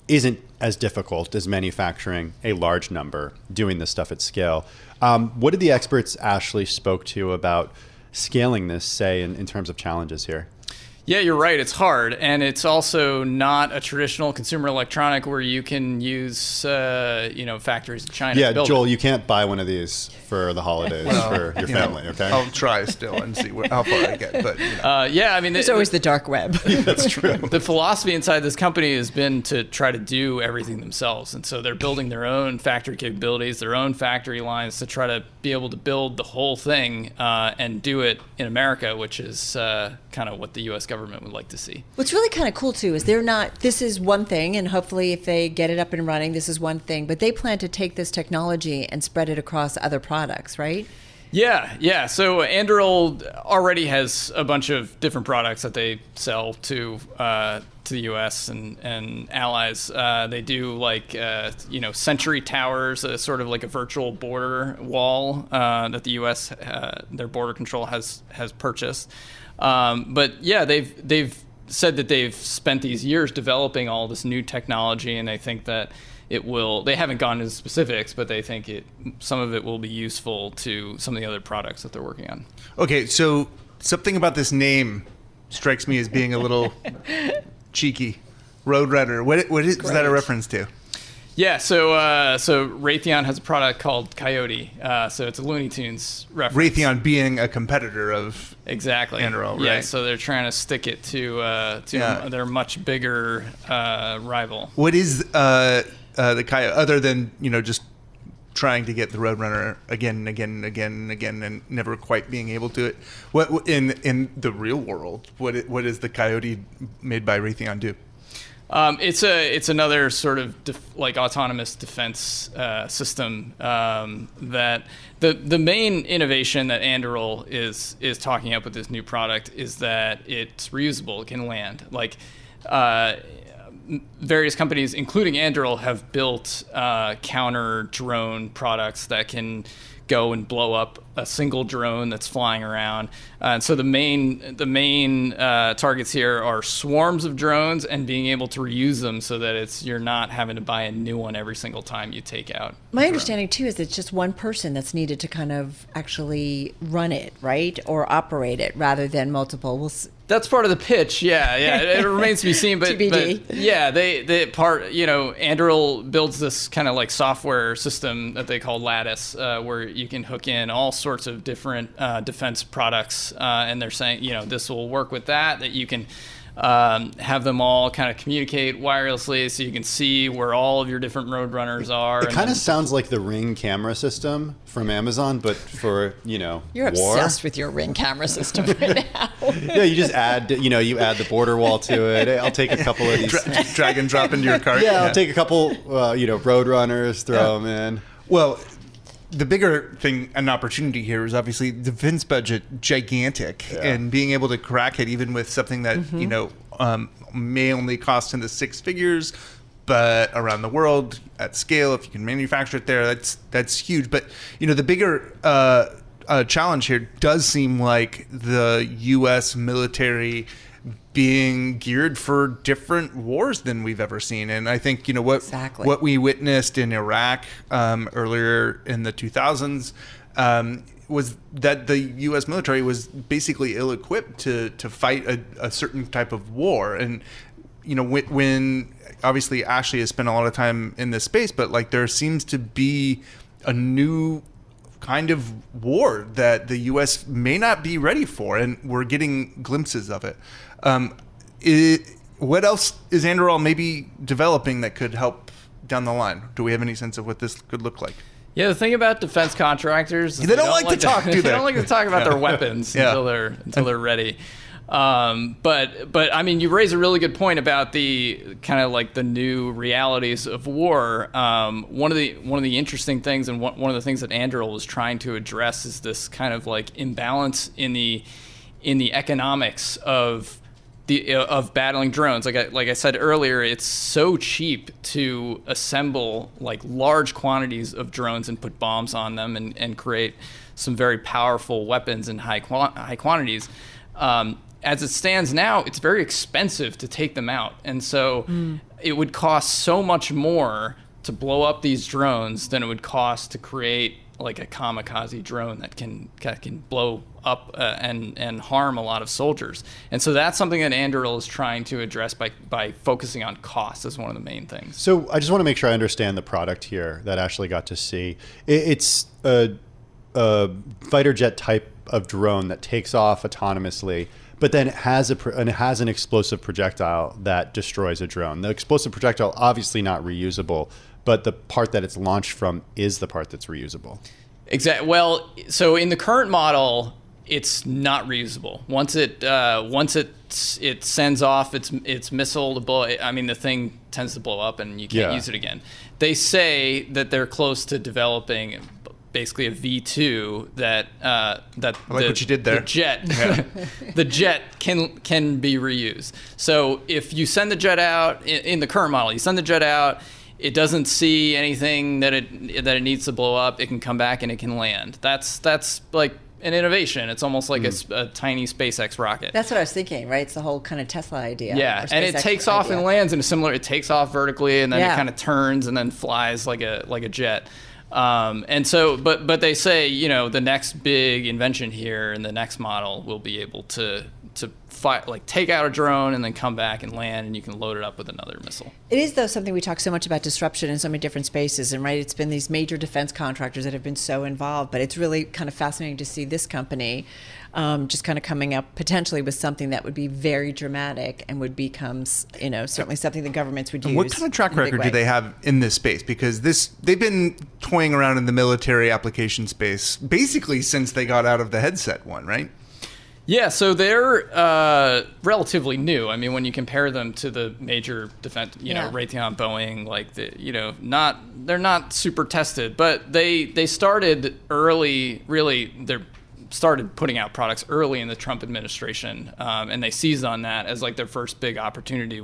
S2: isn't as difficult as manufacturing a large number, doing this stuff at scale. What did the experts Ashley spoke to about scaling this say in terms of challenges here?
S8: Yeah, you're right. It's hard. And it's also not a traditional consumer electronic where you can use, factories in China.
S2: Yeah,
S8: to build
S2: Joel,
S8: it.
S2: you can't buy one of these for the holidays for your family, okay?
S3: I'll try still and see how far I get. But
S5: there's always the dark web.
S2: That's true.
S8: The philosophy inside this company has been to try to do everything themselves. And so they're building their own factory capabilities, their own factory lines to try to be able to build the whole thing and do it in America, which is kind of what the U.S. government would like to see.
S5: What's really kind of cool, too, is this is one thing, and hopefully if they get it up and running, this is one thing, but they plan to take this technology and spread it across other products, right?
S8: Yeah. So Anduril already has a bunch of different products that they sell to the U.S. and allies. They do Sentry Towers, sort of like a virtual border wall that the U.S. Their border control has purchased. But yeah, they've said that they've spent these years developing all this new technology, and they think that they haven't gone into specifics, but they think some of it will be useful to some of the other products that they're working on.
S3: Okay, so something about this name strikes me as being a little cheeky. Roadrunner. What is that a reference to?
S8: Yeah, so Raytheon has a product called Coyote. So it's a Looney Tunes reference.
S3: Raytheon being a competitor of Anduril, right?
S8: Yeah, so they're trying to stick it to their much bigger rival.
S3: What is the Coyote, other than just trying to get the Roadrunner again and never quite being able to it? What in the real world? What does the Coyote made by Raytheon do?
S8: It's another sort of autonomous defense system that the main innovation that Anduril is talking up with this new product is that it's reusable. It can land. Various companies, including Anduril, have built counter drone products that can go and blow up a single drone that's flying around. And so the main targets here are swarms of drones and being able to reuse them so that you're not having to buy a new one every single time you take out.
S5: My understanding too is it's just one person that's needed to kind of actually run it, right, or operate it, rather than multiple.
S8: That's part of the pitch. Yeah. It remains to be seen, but
S5: TBD.
S8: But yeah, Anduril builds this kind of like software system that they call Lattice, where you can hook in all sorts of different defense products, and they're saying, this will work with that you can have them all kind of communicate wirelessly, so you can see where all of your different roadrunners are.
S2: It kind of sounds like the Ring camera system from Amazon, but for
S5: You're
S2: war.
S5: obsessed with your Ring camera system right now.
S2: Yeah, you just add you add the border wall to it. I'll take a couple of these
S3: drag and drop into your cart.
S2: Yeah, I'll take a couple roadrunners, throw them in.
S3: Well, the bigger thing, an opportunity here, is obviously the defense budget, gigantic, and being able to crack it even with something that may only cost in the six figures, but around the world at scale, if you can manufacture it there, that's huge. But the bigger challenge here does seem like the U.S. military being geared for different wars than we've ever seen. And I think, what we witnessed in Iraq earlier in the 2000s was that the U.S. military was basically ill-equipped to fight a certain type of war. And, when obviously Ashley has spent a lot of time in this space, but there seems to be a new kind of war that the U.S. may not be ready for, and we're getting glimpses of it. What else is Anduril maybe developing that could help down the line? Do we have any sense of what this could look like?
S8: Yeah, the thing about defense contractors is
S3: they don't like to talk, do they?
S8: They don't like to talk about their weapons until they're ready. But I mean, you raise a really good point about the kind of like the new realities of war. One of the interesting things, and one of the things that Anduril was trying to address, is this kind of like imbalance in the economics of battling drones. Like I said earlier, it's so cheap to assemble like large quantities of drones and put bombs on them and create some very powerful weapons in high quantities. As it stands now, it's very expensive to take them out. And so it would cost so much more to blow up these drones than it would cost to create like a kamikaze drone that can blow up and harm a lot of soldiers. And so that's something that Anduril is trying to address by focusing on cost as one of the main things.
S2: So I just want to make sure I understand the product here that Ashley got to see. It's a fighter jet type of drone that takes off autonomously, but then it has an explosive projectile that destroys a drone. The explosive projectile, obviously not reusable, but the part that it's launched from is the part that's reusable.
S8: Exactly. Well, so in the current model, it's not reusable. Once it sends off its missile to blow, I mean, the thing tends to blow up and you can't use it again. They say that they're close to developing basically a V2 that
S3: what you did there.
S8: The jet can be reused. So if you send the jet out in the current model, you send the jet out, it doesn't see anything that it needs to blow up. It can come back and it can land. That's like an innovation. It's almost like a tiny SpaceX rocket.
S5: That's what I was thinking, right? It's the whole kind of Tesla idea.
S8: Yeah, and it takes off and lands in a similar. It takes off vertically and then it kind of turns and then flies like a jet. And so, but they say, the next big invention here in the next model will be able to fight, like take out a drone and then come back and land, and you can load it up with another missile.
S5: It is, though, something we talk so much about disruption in so many different spaces, and right, it's been these major defense contractors that have been so involved, but it's really kind of fascinating to see this company just kind of coming up potentially with something that would be very dramatic and would become, certainly something the governments would use.
S3: What kind of track record do they have in this space? Because they've been toying around in the military application space basically since they got out of the headset one, right?
S8: Yeah, so they're relatively new. I mean, when you compare them to the major defense, Raytheon, Boeing, they're not super tested, but they started early. Really, they started putting out products early in the Trump administration, and they seized on that as like their first big opportunity.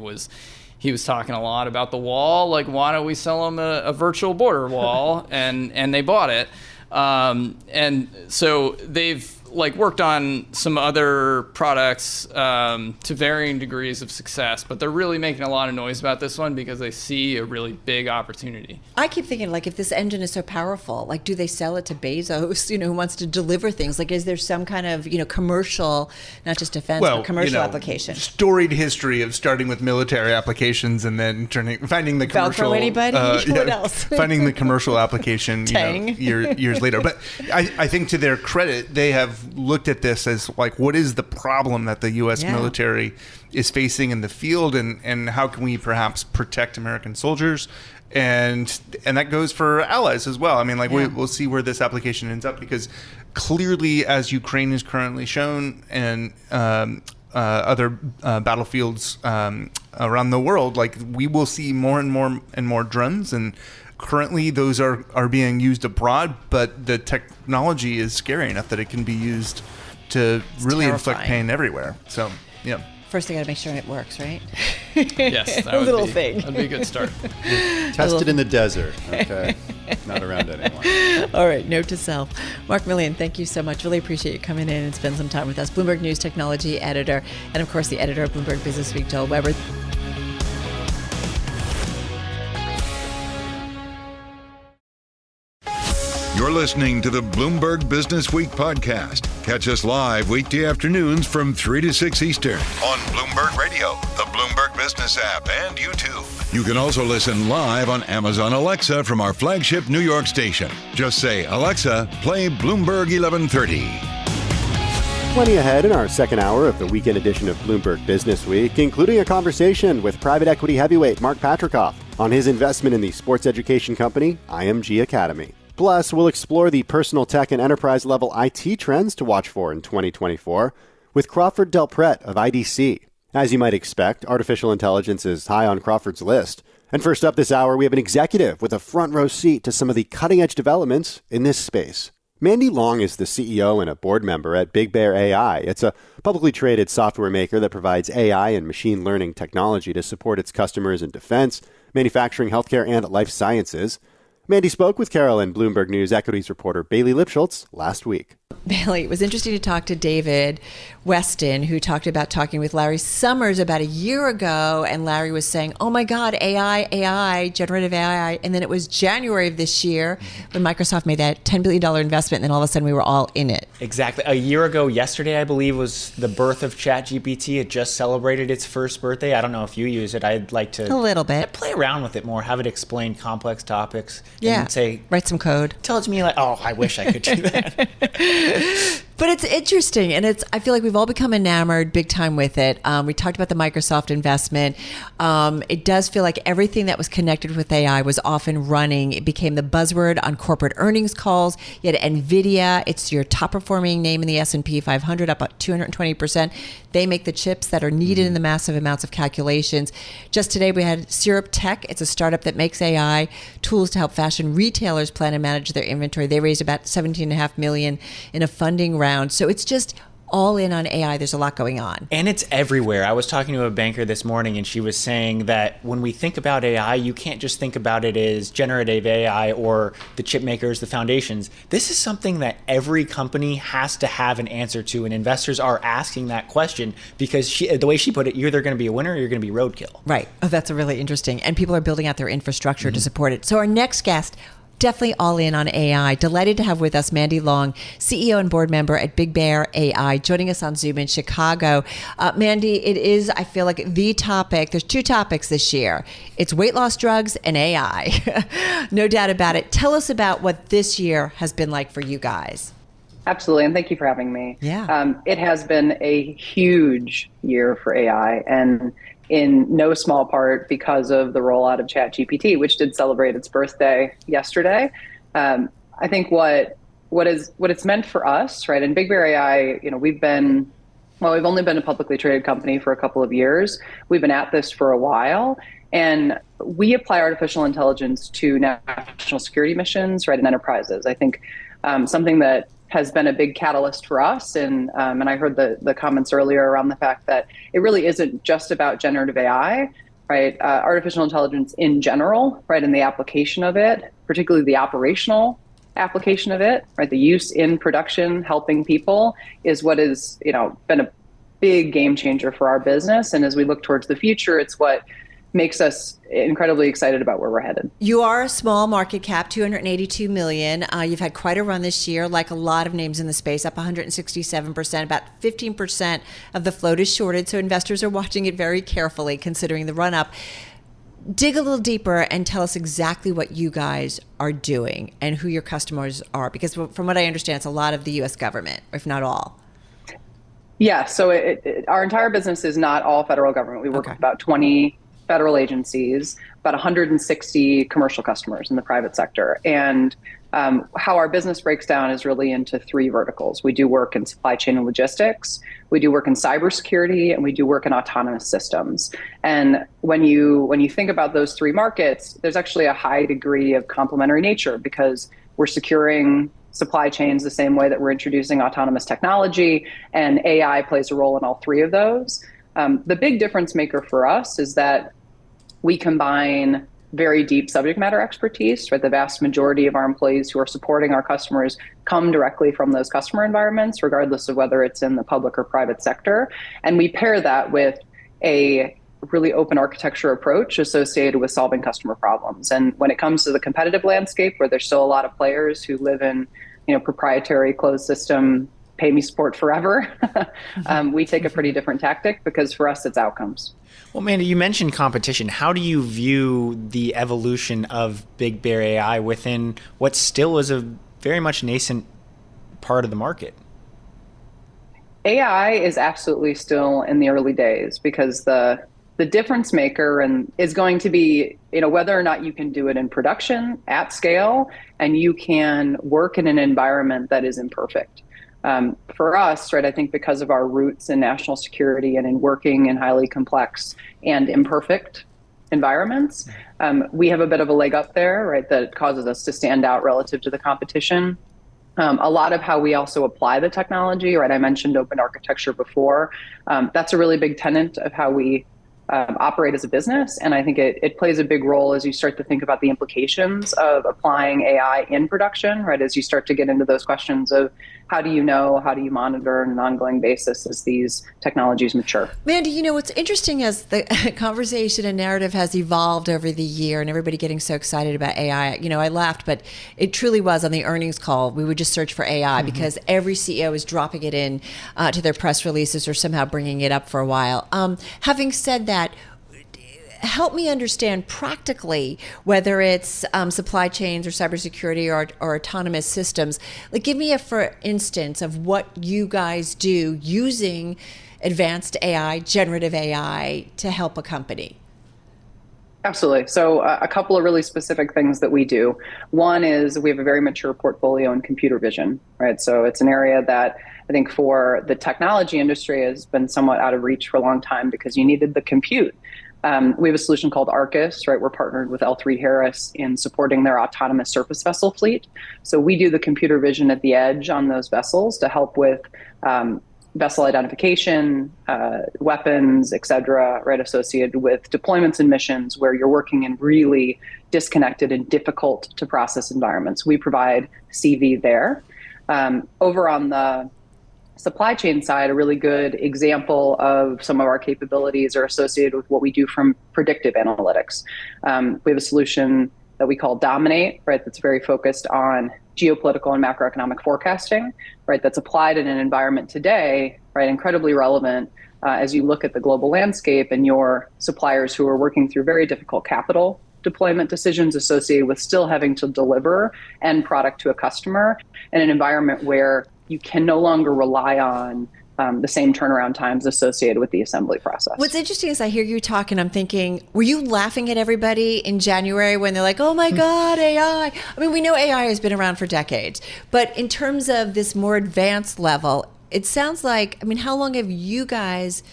S8: He was talking a lot about the wall, like why don't we sell them a virtual border wall, and they bought it. And so they've worked on some other products to varying degrees of success, but they're really making a lot of noise about this one because they see a really big opportunity.
S5: I keep thinking, if this engine is so powerful, do they sell it to Bezos, who wants to deliver things? Is there some kind of, commercial, not just defense, but commercial application?
S3: Storied history of starting with military applications and then finding the commercial.
S5: Velcro anybody? What else?
S3: Finding the commercial application, years later. But I think to their credit, they have looked at this as what is the problem that the U.S. military is facing in the field, and how can we perhaps protect American soldiers, and that goes for allies as well. I mean, we'll see where this application ends up, because clearly, as Ukraine is currently shown, and other battlefields around the world, we will see more and more drones, and currently those are being used abroad, but the technology is scary enough that it can be used to really inflict pain everywhere. So, yeah.
S5: First, they got to make sure it works, right?
S8: Yes, that would be a good start.
S2: Test it in the desert, okay? Not around anyone.
S5: All right, note to self. Mark Millian, thank you so much. Really appreciate you coming in and spend some time with us. Bloomberg News technology editor, and of course, the editor of Bloomberg Businessweek, Joel Weber.
S1: You're listening to the Bloomberg Business Week podcast. Catch us live weekday afternoons from 3 to 6 Eastern on Bloomberg Radio, the Bloomberg Business App, and YouTube. You can also listen live on Amazon Alexa from our flagship New York station. Just say, Alexa, play Bloomberg 1130.
S2: Plenty ahead in our second hour of the weekend edition of Bloomberg Business Week, including a conversation with private equity heavyweight Mark Patrikoff on his investment in the sports education company IMG Academy. Plus, we'll explore the personal tech and enterprise-level IT trends to watch for in 2024 with Crawford Del Pret of IDC. As you might expect, artificial intelligence is high on Crawford's list. And first up this hour, we have an executive with a front-row seat to some of the cutting-edge developments in this space. Mandy Long is the CEO and a board member at Big Bear AI. It's a publicly traded software maker that provides AI and machine learning technology to support its customers in defense, manufacturing, healthcare, and life sciences. Mandy spoke with Carol and Bloomberg News equities reporter Bailey Lipschultz last week.
S5: Bailey, it was interesting to talk to David Weston, who talked about talking with Larry Summers about a year ago. And Larry was saying, oh my God, AI, generative AI. And then it was January of this year when Microsoft made that $10 billion investment. And then all of a sudden we were all in it.
S9: Exactly. A year ago yesterday, I believe, was the birth of ChatGPT. It just celebrated its first birthday. I don't know if you use it. I'd like to
S5: a little bit
S9: play around with it more, have it explain complex topics.
S5: Yeah.
S9: And say,
S5: write some code.
S9: Tell it to me oh, I wish I could do that.
S5: But it's interesting, and I feel like we've all become enamored big time with it. We talked about the Microsoft investment. It does feel like everything that was connected with AI was off and running. It became the buzzword on corporate earnings calls. You had NVIDIA. It's your top performing name in the S&P 500, up about 220%. They make the chips that are needed in the massive amounts of calculations. Just today, we had Syrup Tech. It's a startup that makes AI tools to help fashion retailers plan and manage their inventory. They raised about $17.5 million in a funding round. So it's just all in on AI. There's a lot going on.
S9: And it's everywhere. I was talking to a banker this morning, and she was saying that when we think about AI, you can't just think about it as generative AI or the chip makers, the foundations. This is something that every company has to have an answer to, and investors are asking that question because the way she put it, you're either going to be a winner or you're going to be roadkill.
S5: Right. Oh, that's really interesting. And people are building out their infrastructure to support it. So our next guest, definitely all in on AI. Delighted to have with us Mandy Long, CEO and board member at Big Bear AI, joining us on Zoom in Chicago. Mandy, it is, I feel like, the topic. There's two topics this year. It's weight loss drugs and AI. No doubt about it. Tell us about what this year has been like for you guys.
S10: Absolutely, and thank you for having me.
S5: Yeah.
S10: It has been a huge year for AI, and in no small part because of the rollout of ChatGPT, which did celebrate its birthday yesterday. I think what it's meant for us, right? And Big Bear AI, we've only been a publicly traded company for a couple of years. We've been at this for a while, and we apply artificial intelligence to national security missions, right, and enterprises. I think something that has been a big catalyst for us. And I heard the comments earlier around the fact that it really isn't just about generative AI, right? Artificial intelligence in general, right? And the application of it, particularly the operational application of it, right? The use in production, helping people is what is, been a big game changer for our business. And as we look towards the future, it's what makes us incredibly excited about where we're headed.
S5: You are a small market cap, 282 million. You've had quite a run this year, like a lot of names in the space, up 167%. About 15% of the float is shorted, so investors are watching it very carefully, considering the run up. Dig a little deeper and tell us exactly what you guys are doing and who your customers are, because from what I understand, it's a lot of the U.S. government, if not all.
S10: Yeah, so our entire business is not all federal government. We work with about 20 federal agencies, about 160 commercial customers in the private sector. And how our business breaks down is really into three verticals. We do work in supply chain and logistics, we do work in cybersecurity, and we do work in autonomous systems. And when you think about those three markets, there's actually a high degree of complementary nature, because we're securing supply chains the same way that we're introducing autonomous technology, and AI plays a role in all three of those. The big difference maker for us is that we combine very deep subject matter expertise, right? The vast majority of our employees who are supporting our customers come directly from those customer environments, regardless of whether it's in the public or private sector. And we pair that with a really open architecture approach associated with solving customer problems. And when it comes to the competitive landscape, where there's still a lot of players who live in, proprietary closed system, pay me support forever, we take a pretty different tactic, because for us, it's outcomes.
S9: Well, Mandy, you mentioned competition. How do you view the evolution of Big Bear AI within what still is a very much nascent part of the market?
S10: AI is absolutely still in the early days, because the difference maker is going to be, whether or not you can do it in production at scale, and you can work in an environment that is imperfect. For us, right, I think because of our roots in national security and in working in highly complex and imperfect environments, we have a bit of a leg up there, right, that causes us to stand out relative to the competition. A lot of how we also apply the technology, right, I mentioned open architecture before. That's a really big tenet of how we operate as a business. And I think it plays a big role as you start to think about the implications of applying AI in production, right? As you start to get into those questions of how do you monitor on an ongoing basis as these technologies mature?
S5: Mandy, what's interesting as the conversation and narrative has evolved over the year and everybody getting so excited about AI, I laughed, but it truly was on the earnings call. We would just search for AI because every CEO is dropping it in to their press releases or somehow bringing it up for a while. Having said that, help me understand practically whether it's supply chains or cybersecurity or autonomous systems. Like, give me for instance of what you guys do using advanced AI, generative AI, to help a company.
S10: Absolutely. So a couple of really specific things that we do. One is we have a very mature portfolio in computer vision, right? So it's an area that I think for the technology industry has been somewhat out of reach for a long time, because you needed the compute. We have a solution called Arcus, right? We're partnered with L3Harris in supporting their autonomous surface vessel fleet. So we do the computer vision at the edge on those vessels to help with vessel identification, weapons, et cetera, right, associated with deployments and missions where you're working in really disconnected and difficult to process environments. We provide CV there. Over on the supply chain side, a really good example of some of our capabilities are associated with what we do from predictive analytics. We have a solution that we call Dominate, right, that's very focused on geopolitical and macroeconomic forecasting, right, that's applied in an environment today, right, incredibly relevant as you look at the global landscape and your suppliers who are working through very difficult capital deployment decisions associated with still having to deliver end product to a customer in an environment where you can no longer rely on the same turnaround times associated with the assembly process.
S5: What's interesting is I hear you talk and I'm thinking, were you laughing at everybody in January when they're like, oh my God, AI? I mean, we know AI has been around for decades, but in terms of this more advanced level, it sounds like, how long have you guys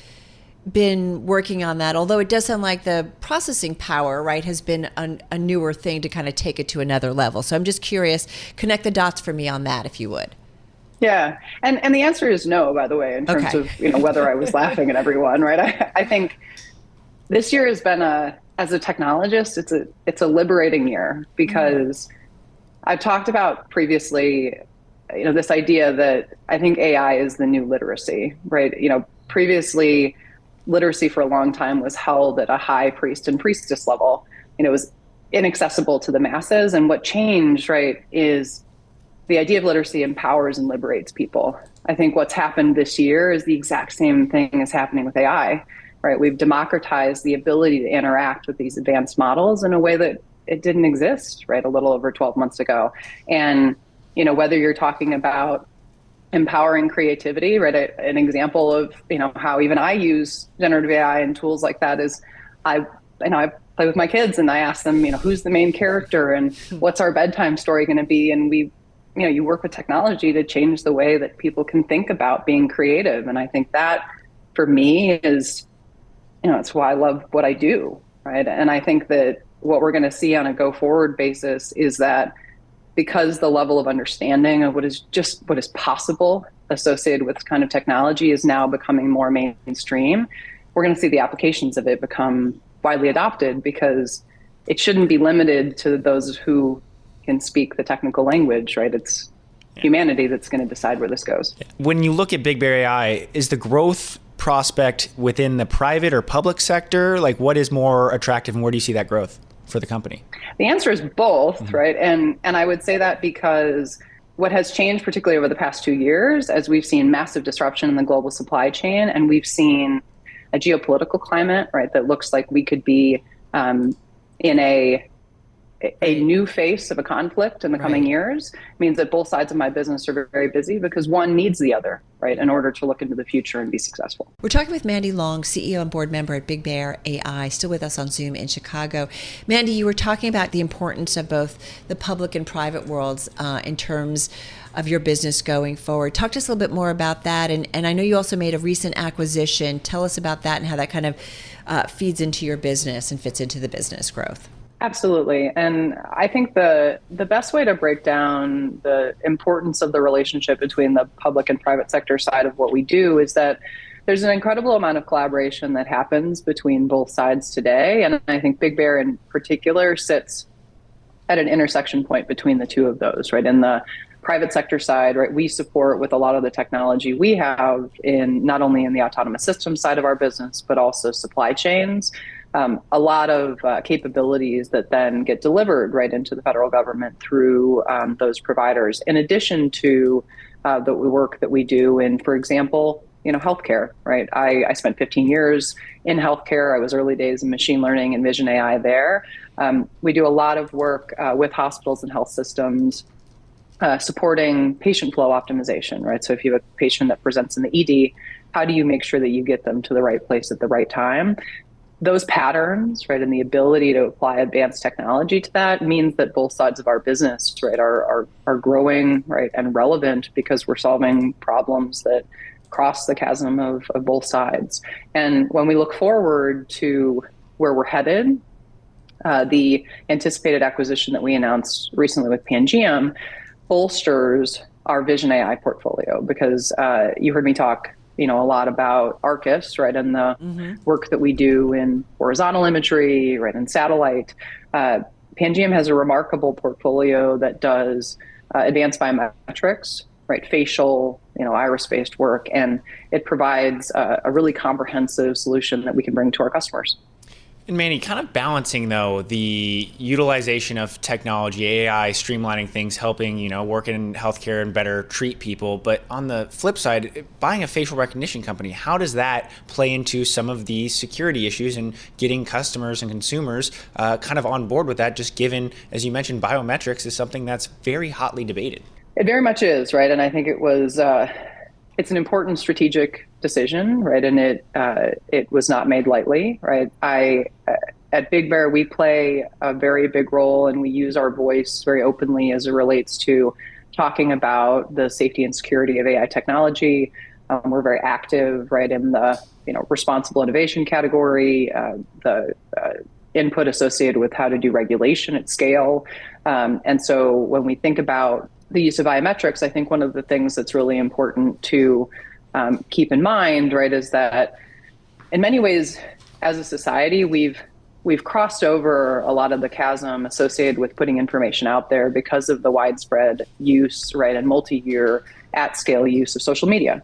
S5: been working on that? Although it does sound like the processing power, right, has been a newer thing to kind of take it to another level. So I'm just curious, connect the dots for me on that, if you would.
S10: Yeah, and the answer is no, by the way, in terms of whether I was laughing at everyone, right? I think this year has been as a technologist, it's a liberating year, because I've talked about previously, this idea that I think AI is the new literacy, right? Previously, literacy for a long time was held at a high priest and priestess level. It was inaccessible to the masses. And what changed, right, is the idea of literacy empowers and liberates people. I think what's happened this year is the exact same thing is happening with AI, right? We've democratized the ability to interact with these advanced models in a way that it didn't exist, right, a little over 12 months ago. And, whether you're talking about empowering creativity, right? An example of, how even I use generative AI and tools like that is I play with my kids and I ask them, who's the main character and what's our bedtime story going to be? And you work with technology to change the way that people can think about being creative. And I think that for me is, it's why I love what I do, right? And I think that what we're going to see on a go forward basis is that because the level of understanding of what is possible associated with this kind of technology is now becoming more mainstream, we're going to see the applications of it become widely adopted, because it shouldn't be limited to those who can speak the technical language, right? It's humanity that's going to decide where this goes.
S9: When you look at Big Bear AI, is the growth prospect within the private or public sector? Like, what is more attractive and where do you see that growth for the company?
S10: The answer is both, right? And I would say that because what has changed, particularly over the past 2 years, as we've seen massive disruption in the global supply chain, and we've seen a geopolitical climate, right, that looks like we could be in a new face of a conflict in the coming years, means that both sides of my business are very busy because one needs the other, right, in order to look into the future and be successful.
S5: We're talking with Mandy Long, CEO and board member at Big Bear AI, still with us on Zoom in Chicago. Mandy, you were talking about the importance of both the public and private worlds in terms of your business going forward. Talk to us a little bit more about that. And I know you also made a recent acquisition. Tell us about that and how that kind of feeds into your business and fits into the business growth.
S10: Absolutely. And I think the best way to break down the importance of the relationship between the public and private sector side of what we do is that there's an incredible amount of collaboration that happens between both sides today. And I think Big Bear in particular sits at an intersection point between the two of those, right? In the private sector side, right, we support with a lot of the technology we have in not only in the autonomous systems side of our business, but also supply chains. A lot of capabilities that then get delivered right into the federal government through those providers, in addition to the work that we do in, for example, healthcare, right? I spent 15 years in healthcare. I was early days in machine learning and vision AI there. We do a lot of work with hospitals and health systems supporting patient flow optimization, right? So if you have a patient that presents in the ED, how do you make sure that you get them to the right place at the right time? Those patterns, right, and the ability to apply advanced technology to that means that both sides of our business, right, are growing, right, and relevant because we're solving problems that cross the chasm of both sides. And when we look forward to where we're headed, the anticipated acquisition that we announced recently with Pangiam bolsters our vision AI portfolio, because you heard me talk a lot about Arcus, right, and the work that we do in horizontal imagery, right, and satellite. Pangiam has a remarkable portfolio that does advanced biometrics, right, facial, iris-based work, and it provides a really comprehensive solution that we can bring to our customers.
S9: And Manny, kind of balancing, though, the utilization of technology, AI, streamlining things, helping, work in healthcare and better treat people. But on the flip side, buying a facial recognition company, how does that play into some of the security issues and getting customers and consumers kind of on board with that, just given, as you mentioned, biometrics is something that's very hotly debated?
S10: It very much is, right? And I think it was... it's an important strategic decision, right? And it was not made lightly, right? At Big Bear, we play a very big role, and we use our voice very openly as it relates to talking about the safety and security of AI technology. We're very active, right, in the responsible innovation category, the input associated with how to do regulation at scale. And so when we think about the use of biometrics, I think one of the things that's really important to keep in mind, right, is that in many ways, as a society, we've we've crossed over a lot of the chasm associated with putting information out there because of the widespread use, right, and multi-year at-scale use of social media.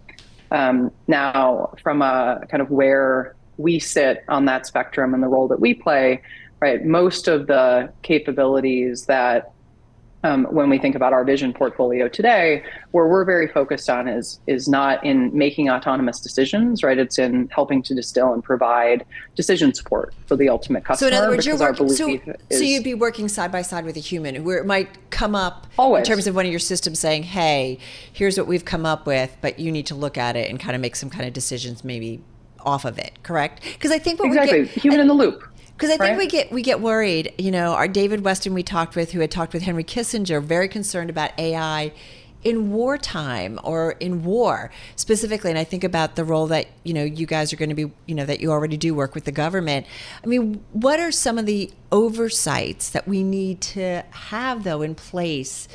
S10: Now, from a kind of where we sit on that spectrum and the role that we play, right, most of the capabilities that when we think about our vision portfolio today, where we're very focused on is not in making autonomous decisions, right? It's in helping to distill and provide decision support for the ultimate customer.
S5: So in other words,
S10: so
S5: you'd be working side by side with a human, where it might come up
S10: always
S5: in terms of one of your systems saying, "Hey, here's what we've come up with, but you need to look at it and kind of make some kind of decisions, maybe off of it." Correct? Because I think what
S10: exactly
S5: we get,
S10: human in the loop.
S5: Because I think we get worried. You know, our David Weston we talked with, who had talked with Henry Kissinger, very concerned about AI in wartime or in war specifically. And I think about the role that, you know, you guys are going to be, you know, that you already do work with the government. I mean, what are some of the oversights that we need to have, though, in place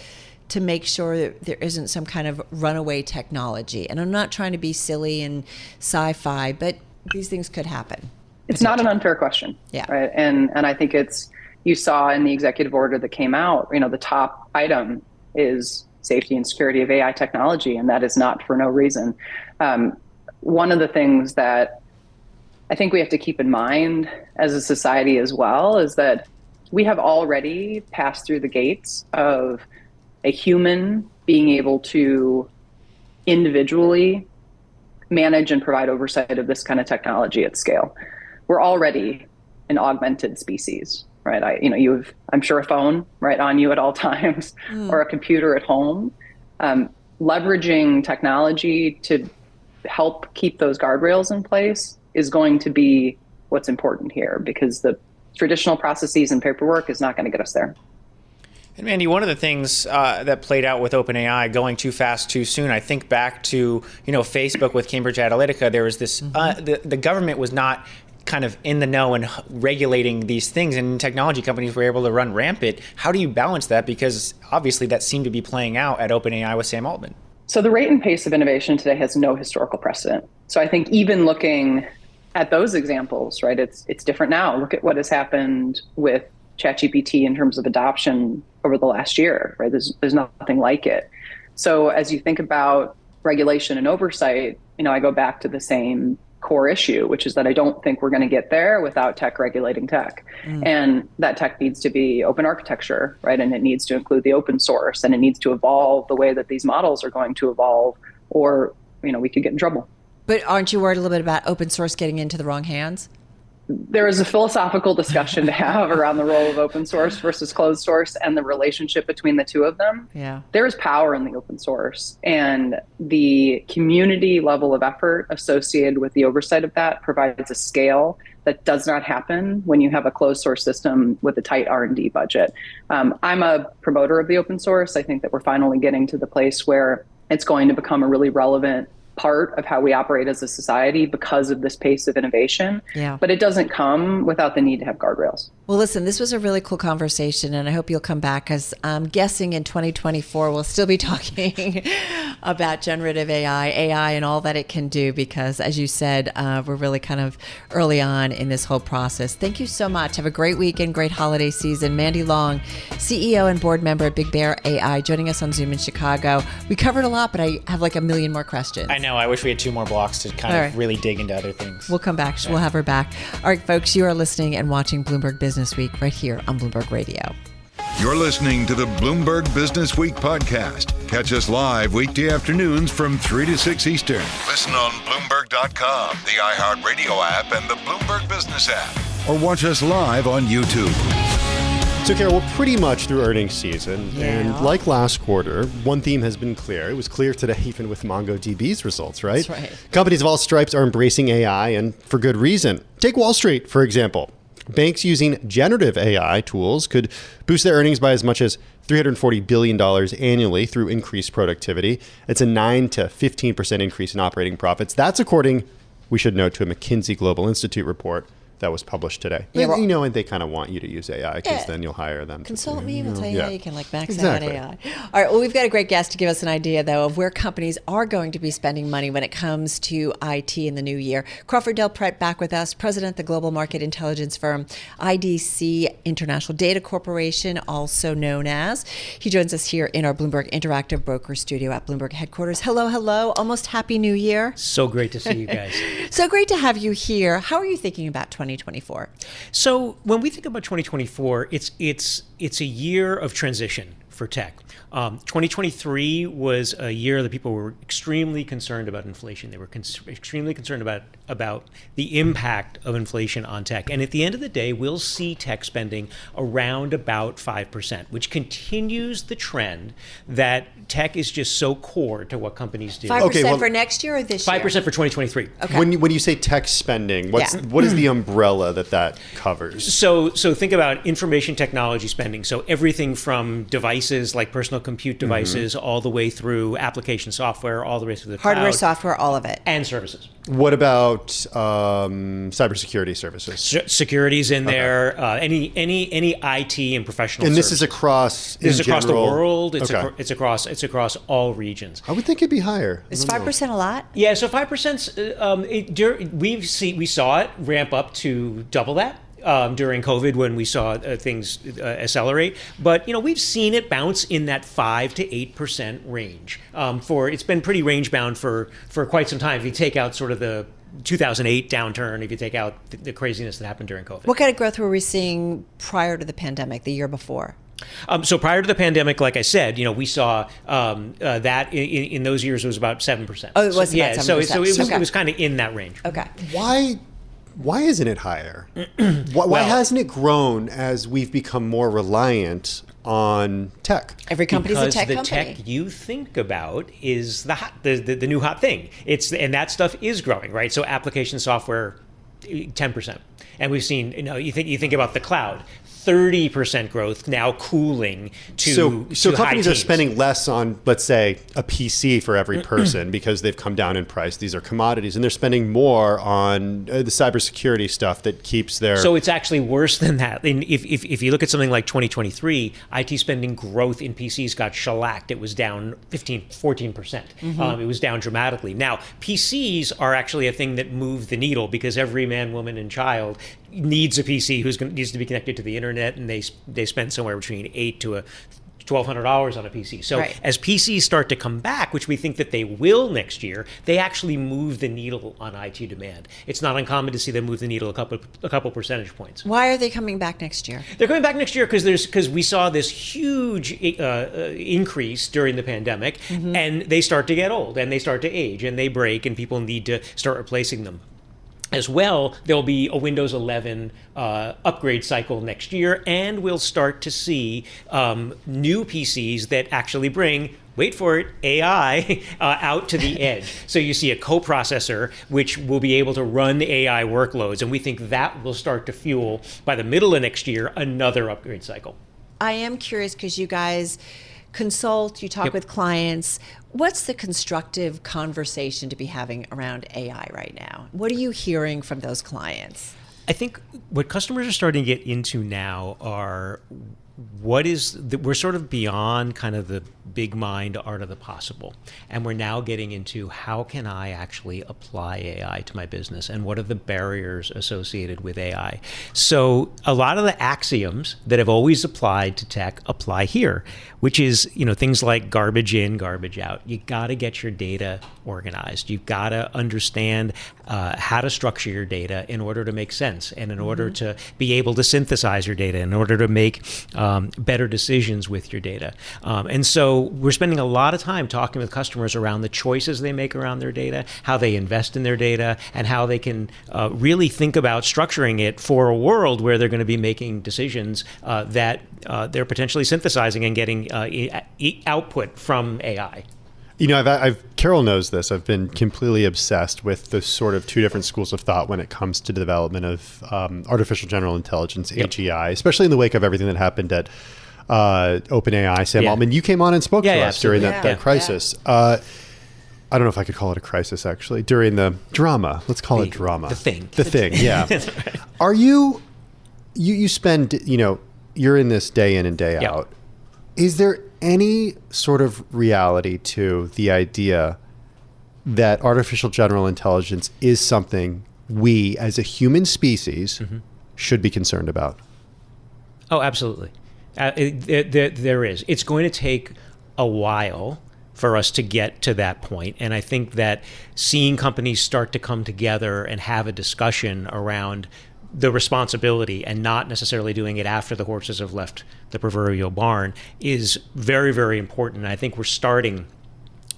S5: to make sure that there isn't some kind of runaway technology? And I'm not trying to be silly and sci-fi, but these things could happen.
S10: It's not an unfair question.
S5: Yeah.
S10: Right. And I think you saw in the executive order that came out, you know, the top item is safety and security of AI technology. And that is not for no reason. One of the things that I think we have to keep in mind as a society as well is that we have already passed through the gates of a human being able to individually manage and provide oversight of this kind of technology at scale. We're already an augmented species, right? You have, I'm sure, a phone right on you at all times, or a computer at home. Leveraging technology to help keep those guardrails in place is going to be what's important here, because the traditional processes and paperwork is not going to get us there.
S9: And Mandy, one of the things that played out with OpenAI going too fast too soon, I think back to, you know, Facebook with Cambridge Analytica. There was this, the government was not kind of in the know and regulating these things, and technology companies were able to run rampant. How do you balance that? Because obviously that seemed to be playing out at OpenAI with Sam Altman.
S10: So the rate and pace of innovation today has no historical precedent. So I think even looking at those examples, right, it's different now. Look at what has happened with ChatGPT in terms of adoption over the last year, right? There's nothing like it. So as you think about regulation and oversight, you know, I go back to the same core issue, which is that I don't think we're going to get there without tech regulating tech. And that tech needs to be open architecture, right? And it needs to include the open source, and it needs to evolve the way that these models are going to evolve, or, you know, we could get in trouble.
S5: But aren't you worried a little bit about open source getting into the wrong hands?
S10: There is a philosophical discussion to have around the role of open source versus closed source and the relationship between the two of them.
S5: Yeah.
S10: There is power in the open source, and the community level of effort associated with the oversight of that provides a scale that does not happen when you have a closed source system with a tight R&D budget. I'm a promoter of the open source. I think that we're finally getting to the place where it's going to become a really relevant part of how we operate as a society because of this pace of innovation.
S5: Yeah.
S10: But it doesn't come without the need to have guardrails.
S5: Well, listen, this was a really cool conversation, and I hope you'll come back, because I'm guessing in 2024 we'll still be talking about generative AI and all that it can do, because as you said, we're really kind of early on in this whole process. Thank you so much. Have a great weekend, great holiday season. Mandy Long, CEO and board member at Big Bear AI, joining us on Zoom in Chicago. We covered a lot, but I have like a million more questions.
S9: I know. I wish we had 2 more blocks to kind of really dig into other things.
S5: We'll come back. We'll have her back. All right, folks, you are listening and watching Bloomberg Business Week right here on Bloomberg Radio.
S1: You're listening to the Bloomberg Business Week podcast. Catch us live weekday afternoons from 3 to 6 Eastern. Listen on Bloomberg.com, the iHeartRadio app, and the Bloomberg Business App. Or watch us live on YouTube.
S2: So, Carol, we're pretty much through earnings season.
S5: Yeah.
S2: And like last quarter, one theme has been clear. It was clear today even with MongoDB's results, right?
S5: That's right.
S2: Companies of all stripes are embracing AI, and for good reason. Take Wall Street, for example. Banks using generative AI tools could boost their earnings by as much as $340 billion annually through increased productivity. It's a 9 to 15% increase in operating profits. That's according, we should note, to a McKinsey Global Institute report that was published today.
S5: Yeah, well,
S2: and they kind of want you to use AI because then you'll hire them.
S5: Consult me, we'll tell you how you can max
S2: exactly.
S5: out AI. All right, well, we've got a great guest to give us an idea, though, of where companies are going to be spending money when it comes to IT in the new year. Crawford Del Prete back with us, president of the global market intelligence firm IDC International Data Corporation, also known as. He joins us here in our Bloomberg Interactive Broker studio at Bloomberg headquarters. Hello. Almost Happy New Year.
S11: So great to see you guys.
S5: So great to have you here. How are you thinking about 2024?
S11: So when we think about 2024, it's a year of transition for tech. 2023 was a year that people were extremely concerned about inflation. They were extremely concerned about the impact of inflation on tech. And at the end of the day, we'll see tech spending around about 5%, which continues the trend that tech is just so core to what companies do.
S5: 5% for next year or this year?
S11: 5% for 2023.
S5: Okay.
S2: When you say tech spending, what is the umbrella that covers?
S11: So think about information technology spending. So everything from devices like personal compute devices all the way through application software, all the way through the
S5: hardware,
S11: cloud,
S5: software, all of it.
S11: and services.
S2: What about cybersecurity services?
S11: Security's in there. Any IT and professional.
S2: And this
S11: service.
S2: is across.
S11: This is across the
S2: general?
S11: world.
S2: Okay.
S11: It's across all regions.
S2: I would think it'd be higher.
S5: Is 5% a lot?
S11: Yeah, so 5%. We saw it ramp up to double that. During COVID, when we saw things accelerate, but we've seen it bounce in that 5 to 8% range. It's been pretty range bound for quite some time. If you take out sort of the 2008 downturn, if you take out the craziness that happened during COVID.
S5: What kind of growth were we seeing prior to the pandemic, the year before?
S11: So prior to the pandemic, like I said, we saw that in those years it was about 7%.
S5: Oh, it was about 7%.
S11: So it was kind of in that range.
S5: Okay.
S2: Why isn't it higher? Why hasn't it grown as we've become more reliant on tech?
S5: Every company's a tech company.
S11: Because the tech you think about is the new hot thing. And that stuff is growing, right? So application software, 10%. And we've seen, you think about the cloud, 30% growth, now cooling to
S2: so
S11: high
S2: companies are
S11: teens.
S2: spending less on, let's say, a PC for every person because they've come down in price. These are commodities, and they're spending more on the cybersecurity stuff that keeps their.
S11: So it's actually worse than that. And if you look at something like 2023, IT spending growth in PCs got shellacked. It was down 14%. It was down dramatically. Now, PCs are actually a thing that move the needle because every man, woman, and child needs a PC needs to be connected to the internet, and they spend somewhere between $800 to $1,200 on a PC. So as PCs start to come back, which we think that they will next year, they actually move the needle on IT demand. It's not uncommon to see them move the needle a couple percentage points.
S5: Why are they coming back next year?
S11: They're coming back next year because we saw this huge increase during the pandemic, and they start to get old, and they start to age, and they break, and people need to start replacing them. As well, there'll be a Windows 11 upgrade cycle next year, and we'll start to see new PCs that actually bring, wait for it, AI out to the edge. So you see a coprocessor which will be able to run AI workloads, and we think that will start to fuel, by the middle of next year, another upgrade cycle.
S5: I am curious because you guys consult, you talk with clients. What's the constructive conversation to be having around AI right now? What are you hearing from those clients?
S11: I think what customers are starting to get into now are we're sort of beyond kind of the big mind art of the possible. And we're now getting into how can I actually apply AI to my business, and what are the barriers associated with AI? So a lot of the axioms that have always applied to tech apply here, which is, things like garbage in, garbage out. You got to get your data organized. You've got to understand how to structure your data in order to make sense, and in order to be able to synthesize your data, in order to make better decisions with your data. And so we're spending a lot of time talking with customers around the choices they make around their data, how they invest in their data, and how they can really think about structuring it for a world where they're going to be making decisions that they're potentially synthesizing and getting output from AI.
S2: Carol knows this. I've been completely obsessed with the sort of two different schools of thought when it comes to the development of artificial general intelligence, AGI, especially in the wake of everything that happened at OpenAI. Sam Altman, you came on and spoke to us during that crisis. I don't know if I could call it a crisis, actually, during the drama. Let's call it drama.
S11: The thing.
S2: The thing, yeah. Are you spend, you're in this day in and day
S11: Yep.
S2: out. Is there any sort of reality to the idea that artificial general intelligence is something we as a human species should be concerned about?
S11: Oh, absolutely. There is. It's going to take a while for us to get to that point. And I think that seeing companies start to come together and have a discussion around the responsibility and not necessarily doing it after the horses have left the proverbial barn is very, very important. And I think we're starting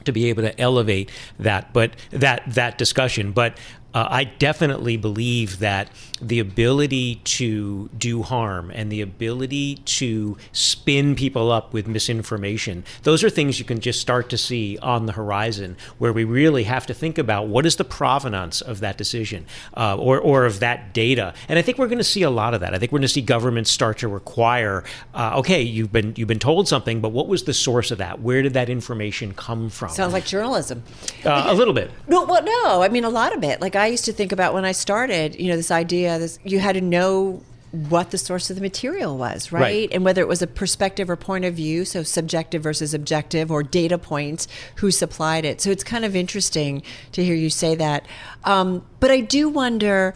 S11: to be able to elevate that, but that discussion. But I definitely believe that the ability to do harm and the ability to spin people up with misinformation, those are things you can just start to see on the horizon, where we really have to think about what is the provenance of that decision or of that data. And I think we're going to see a lot of that. I think we're going to see governments start to require, okay, you've been told something, but what was the source of that? Where did that information come from?
S5: Sounds like journalism.
S11: A little bit.
S5: No, well, no. I mean, a lot of it. Like I used to think about when I started, this idea, you had to know what the source of the material was, right? And whether it was a perspective or point of view, so subjective versus objective, or data points, who supplied it. So it's kind of interesting to hear you say that. But I do wonder,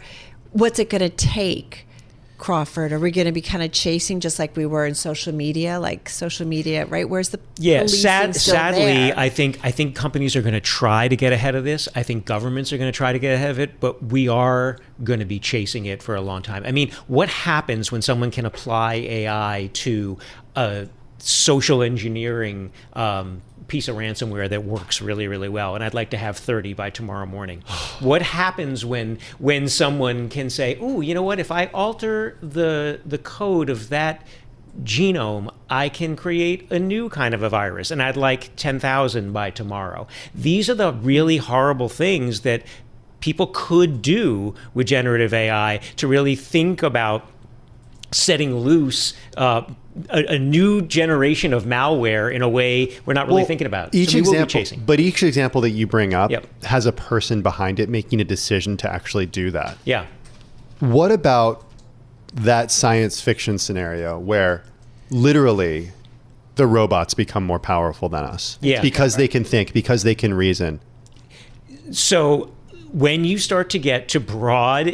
S5: what's it going to take, Crawford? Are we going to be kind of chasing just like we were in social media, right? Where's the policing still
S11: sadly,
S5: there?
S11: I think companies are going to try to get ahead of this. I think governments are going to try to get ahead of it, but we are going to be chasing it for a long time. I mean, what happens when someone can apply AI to a social engineering piece of ransomware that works really, really well, and I'd like to have 30 by tomorrow morning? What happens when someone can say, "Ooh, you know what? If I alter the code of that genome, I can create a new kind of a virus, and I'd like 10,000 by tomorrow." These are the really horrible things that people could do with generative AI to really think about setting loose a new generation of malware in a way we're not really thinking about.
S2: Each
S11: So we will be
S2: example,
S11: chasing.
S2: but each example that you bring up
S11: Yep.
S2: has a person behind it making a decision to actually do that.
S11: Yeah.
S2: What about that science fiction scenario where literally the robots become more powerful than us?
S11: Yeah.
S2: Because they can think, because they can reason.
S11: So when you start to get to broad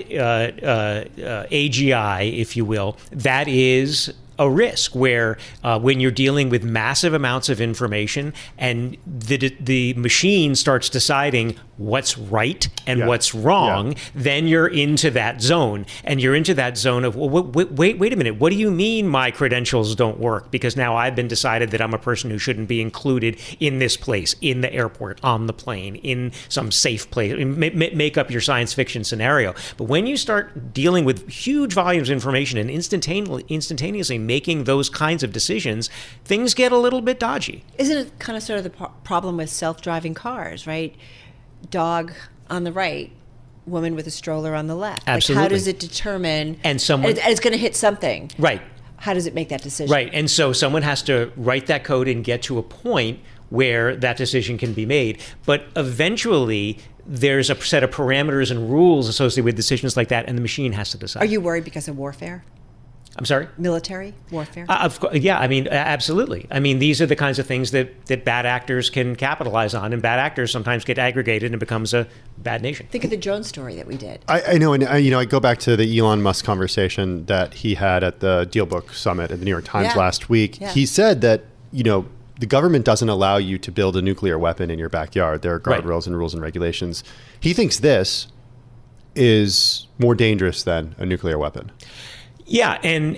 S11: AGI, if you will, that is a risk where when you're dealing with massive amounts of information and the machine starts deciding what's right and what's wrong, then you're into that zone. And you're into that zone of, well, wait a minute, what do you mean my credentials don't work? Because now I've been decided that I'm a person who shouldn't be included in this place, in the airport, on the plane, in some safe place. Make up your science fiction scenario. But when you start dealing with huge volumes of information and instantaneously making those kinds of decisions, things get a little bit dodgy.
S5: Isn't it kind of sort of the problem with self-driving cars, right? Dog on the right, woman with a stroller on the left.
S11: Absolutely.
S5: Like, how does it determine?
S11: And
S5: it's going to hit something.
S11: Right.
S5: How does it make that decision?
S11: Right. And so someone has to write that code and get to a point where that decision can be made. But eventually, there's a set of parameters and rules associated with decisions like that, and the machine has to decide.
S5: Are you worried because of warfare?
S11: I'm sorry?
S5: Military warfare?
S11: Yeah, I mean, absolutely. I mean, these are the kinds of things that bad actors can capitalize on, and bad actors sometimes get aggregated and it becomes a bad nation.
S5: Think of the drone story that we did.
S2: I know, and I go back to the Elon Musk conversation that he had at the DealBook Summit at the New York Times last week. Yeah. He said that, the government doesn't allow you to build a nuclear weapon in your backyard. There are guardrails and rules and regulations. He thinks this is more dangerous than a nuclear weapon.
S11: Yeah, and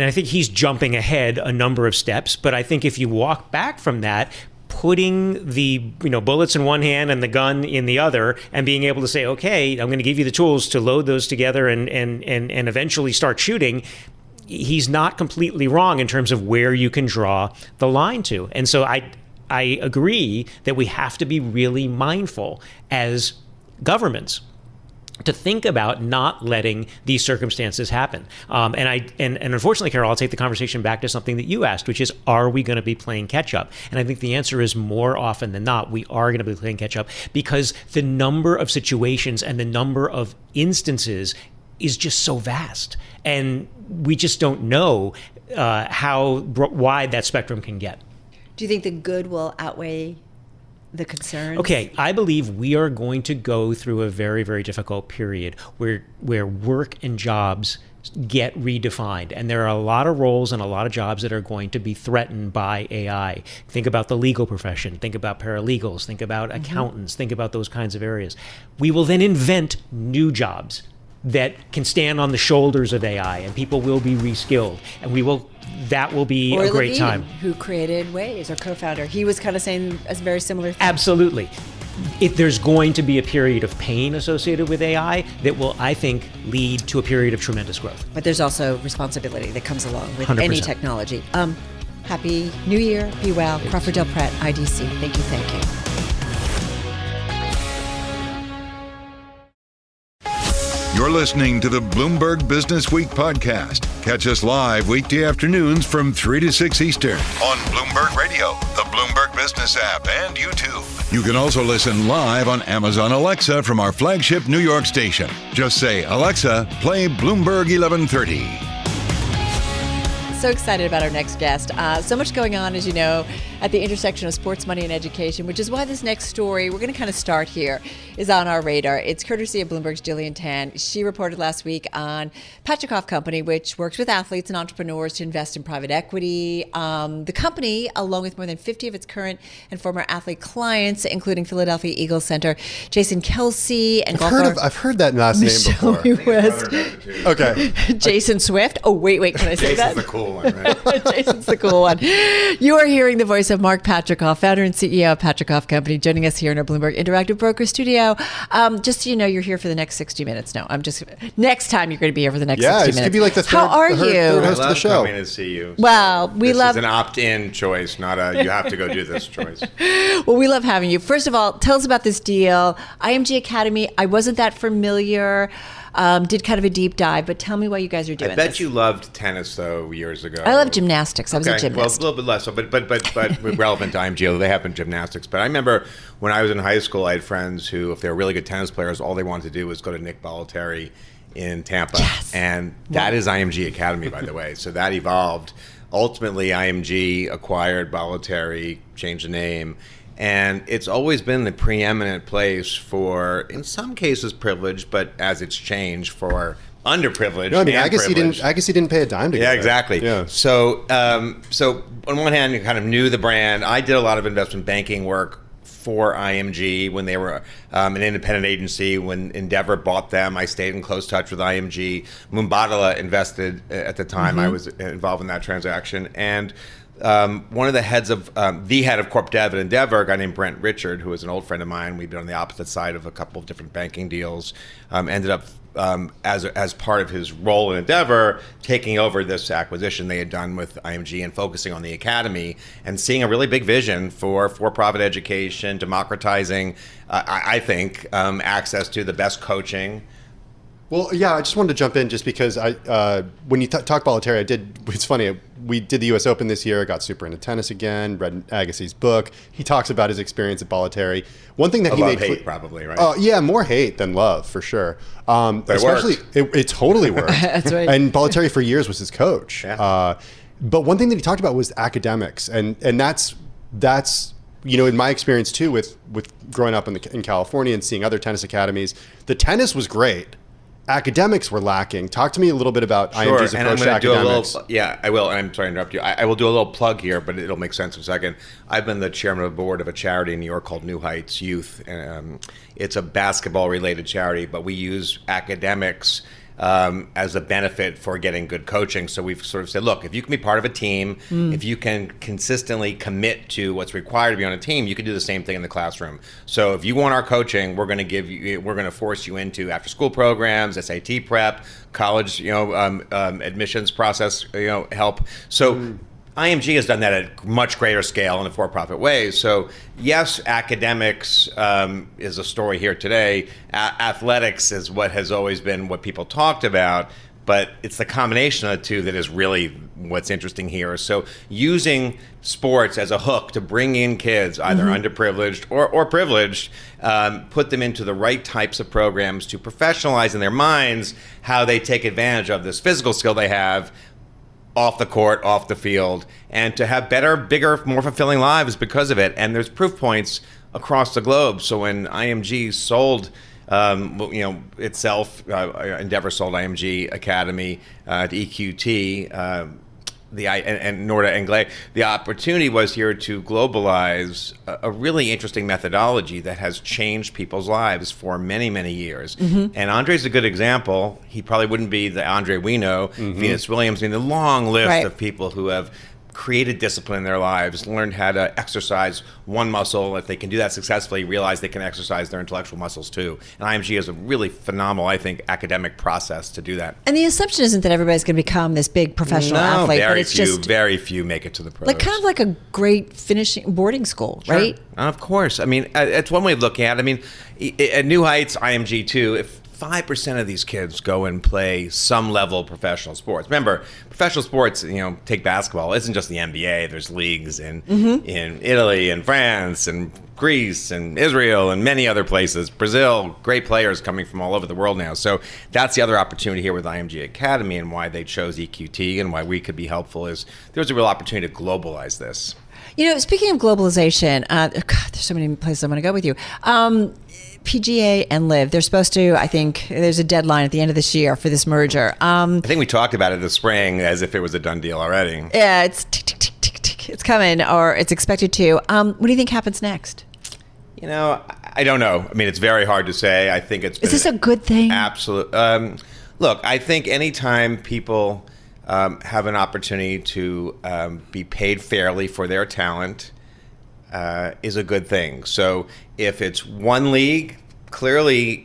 S11: I think he's jumping ahead a number of steps. But I think if you walk back from that, putting the bullets in one hand and the gun in the other, and being able to say, okay, I'm going to give you the tools to load those together and eventually start shooting, he's not completely wrong in terms of where you can draw the line to. And so I agree that we have to be really mindful as governments to think about not letting these circumstances happen. And unfortunately, Carol, I'll take the conversation back to something that you asked, which is, are we going to be playing catch up? And I think the answer is more often than not, we are going to be playing catch up, because the number of situations and the number of instances is just so vast, and we just don't know how wide that spectrum can get.
S5: Do you think the good will outweigh the concerns?
S11: Okay, I believe we are going to go through a very, very difficult period where work and jobs get redefined. And there are a lot of roles and a lot of jobs that are going to be threatened by AI. Think about the legal profession, think about paralegals, think about accountants, think about those kinds of areas. We will then invent new jobs that can stand on the shoulders of AI, and people will be reskilled, and that will be a great time.
S5: Who created Waze, or co-founder, he was kind of saying a very similar thing.
S11: Absolutely. There's going to be a period of pain associated with AI that will, I think, lead to a period of tremendous growth.
S5: But there's also responsibility that comes along with
S11: 100%.
S5: any technology. Happy New Year. Be well. Crawford Del Pratt, IDC. Thank you.
S1: You're listening to the Bloomberg Business Week podcast. Catch us live weekday afternoons from 3 to 6 Eastern on Bloomberg Radio, the Bloomberg Business App, and YouTube. You can also listen live on Amazon Alexa from our flagship New York station. Just say, Alexa, play Bloomberg 1130.
S5: So excited about our next guest. So much going on, as you know, at the intersection of sports, money, and education, which is why this next story, we're going to kind of start here, is on our radar. It's courtesy of Bloomberg's Jillian Tan. She reported last week on Patrick Company, which works with athletes and entrepreneurs to invest in private equity. The company, along with more than 50 of its current and former athlete clients, including Philadelphia Eagles center Jason Kelce and
S2: I've heard that last name before.
S5: West.
S2: Okay.
S5: Jason Swift. Oh, wait, can I say that?
S12: Jason's the cool one, right?
S5: Jason's the cool one. You are hearing the voice of Mark Patrickoff, founder and CEO of Patrickoff Company, joining us here in our Bloomberg Interactive Broker studio. Just so you know, you're here for the next 60 minutes. No, next time you're going to be here for the next 60 minutes.
S2: Yeah, it's going to be like the
S5: third
S2: host of the show.
S12: Coming to see you.
S5: Well,
S12: this is an opt-in choice, not a you have to go do this choice.
S5: Well, we love having you. First of all, tell us about this deal. IMG Academy, I wasn't that familiar. Did kind of a deep dive, but tell me why you guys are doing this.
S12: I bet you loved tennis, though, years ago.
S5: I love gymnastics. I was a gymnast.
S12: Well, a little bit less so, but relevant to IMG, although they have been gymnastics. But I remember when I was in high school, I had friends who, if they were really good tennis players, all they wanted to do was go to Nick Bollettieri in Tampa.
S5: Yes.
S12: And that is IMG Academy, by the way. So that evolved. Ultimately, IMG acquired Bollettieri, changed the name. And it's always been the preeminent place for, in some cases, privileged, but as it's changed, for underprivileged.
S2: No, I mean, I guess he didn't pay a dime to get
S12: Yeah, exactly.
S2: Yeah.
S12: So on one hand, you kind of knew the brand. I did a lot of investment banking work for IMG when they were an independent agency. When Endeavor bought them, I stayed in close touch with IMG. Mubadala invested at the time. I was involved in that transaction. And one of the heads of head of corp dev at Endeavor, a guy named Brent Richard, who was an old friend of mine. We'd been on the opposite side of a couple of different banking deals. Ended up as part of his role in Endeavor, taking over this acquisition they had done with IMG and focusing on the academy and seeing a really big vision for-profit education, democratizing, I think, access to the best coaching.
S2: Well, yeah, I just wanted to jump in just because when you talk Bollettieri, it's funny, we did the U.S. Open this year. I got super into tennis again, read Agassi's book. He talks about his experience at Bollettieri. One thing that he made
S12: hate probably, right?
S2: Yeah, more hate than love, for sure.
S12: But
S2: especially, it totally worked.
S5: That's right.
S2: And Bollettieri for years was his coach.
S12: Yeah.
S2: But one thing that he talked about was academics. And that's in my experience, too, with growing up in California and seeing other tennis academies, the tennis was great. Academics were lacking. Talk to me a little bit about IMG's approach to academics.
S12: I will. I'm sorry to interrupt you. I will do a little plug here, but it'll make sense in a second. I've been the chairman of the board of a charity in New York called New Heights Youth. It's a basketball-related charity, but we use academics as a benefit for getting good coaching. So we've sort of said, look, if you can be part of a team, if you can consistently commit to what's required to be on a team, you can do the same thing in the classroom. So if you want our coaching, we're going to force you into after school programs, SAT prep, college, admissions process, help. So IMG has done that at much greater scale in a for-profit way. So yes, academics is a story here today. Athletics is what has always been what people talked about, but it's the combination of the two that is really what's interesting here. So using sports as a hook to bring in kids, either underprivileged or privileged, put them into the right types of programs to professionalize in their minds how they take advantage of this physical skill they have off the court, off the field, and to have better, bigger, more fulfilling lives because of it. And there's proof points across the globe. So when IMG sold itself, Endeavor sold IMG Academy to EQT, and Norda and Glay. The opportunity was here to globalize a really interesting methodology that has changed people's lives for many, many years. And Andre's a good example. He probably wouldn't be the Andre we know. Venus Williams, the long list of people who have created discipline in their lives, learned how to exercise one muscle. If they can do that successfully, realize they can exercise their intellectual muscles too. And IMG is a really phenomenal, I think, academic process to do that.
S5: And the assumption isn't that everybody's going to become this big professional athlete, but it's
S12: very few make it to the pros.
S5: Like kind of like a great finishing boarding school, right?
S12: Of course. I mean, it's one way of looking at it. I mean, at New Heights, IMG too, if 5% of these kids go and play some level of professional sports. Remember, professional sports, take basketball, it isn't just the NBA. There's leagues in Italy and France and Greece and Israel and many other places. Brazil, great players coming from all over the world now. So that's the other opportunity here with IMG Academy, and why they chose EQT and why we could be helpful is there's a real opportunity to globalize this.
S5: Speaking of globalization, there's so many places I want to go with you. PGA and LIV, they're supposed to, I think, there's a deadline at the end of this year for this merger. I
S12: think we talked about it this spring as if it was a done deal already.
S5: Yeah, it's tick, tick, tick, tick, tick. It's coming, or it's expected to. What do you think happens next?
S12: I don't know. I mean, it's very hard to say. I think it's...
S5: Is this a good thing?
S12: Absolutely. Look, I think anytime people have an opportunity to be paid fairly for their talent is a good thing. So if it's one league, clearly,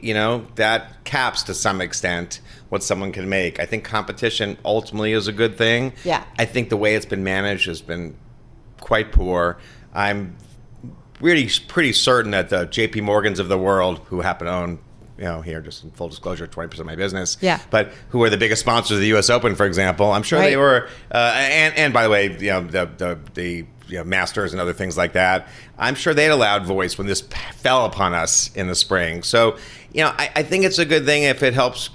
S12: that caps to some extent what someone can make. I think competition ultimately is a good thing.
S5: Yeah.
S12: I think the way it's been managed has been quite poor. I'm really pretty certain that the JP Morgans of the world, who happen to own, here, just in full disclosure, 20% of my business.
S5: Yeah.
S12: But who are the biggest sponsors of the U.S. Open, for example? I'm sure they were. And by the way, the Masters and other things like that. I'm sure they had a loud voice when this fell upon us in the spring. So, I think it's a good thing if it helps,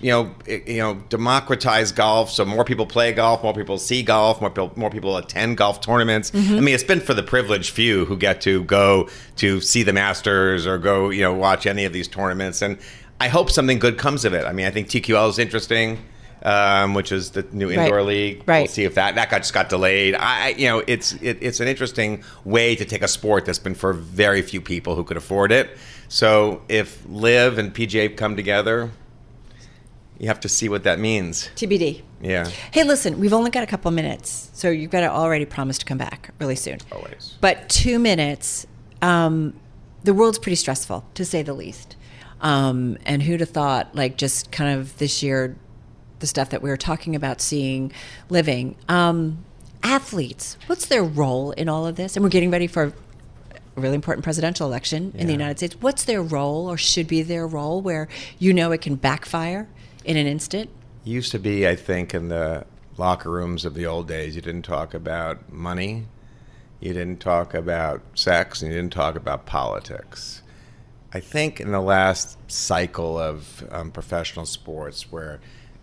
S12: democratize golf, so more people play golf, more people see golf, more people attend golf tournaments. I mean, it's been for the privileged few who get to go to see the Masters or go, watch any of these tournaments. And I hope something good comes of it. I mean, I think TQL is interesting. Which is the new indoor league. We'll see if that just got delayed. It's an interesting way to take a sport that's been for very few people who could afford it. So if LIV and PGA come together, you have to see what that means.
S5: TBD.
S12: Yeah.
S5: Hey, listen, we've only got a couple minutes, so you've got to already promise to come back really soon.
S12: Always.
S5: But 2 minutes. The world's pretty stressful, to say the least. And who'd have thought, just kind of this year, the stuff that we were talking about seeing, living. Athletes, what's their role in all of this? And we're getting ready for a really important presidential election in the United States. What's their role, or should be their role, where it can backfire in an instant?
S12: Used to be, I think, in the locker rooms of the old days, you didn't talk about money, you didn't talk about sex, and you didn't talk about politics. I think in the last cycle of professional sports, where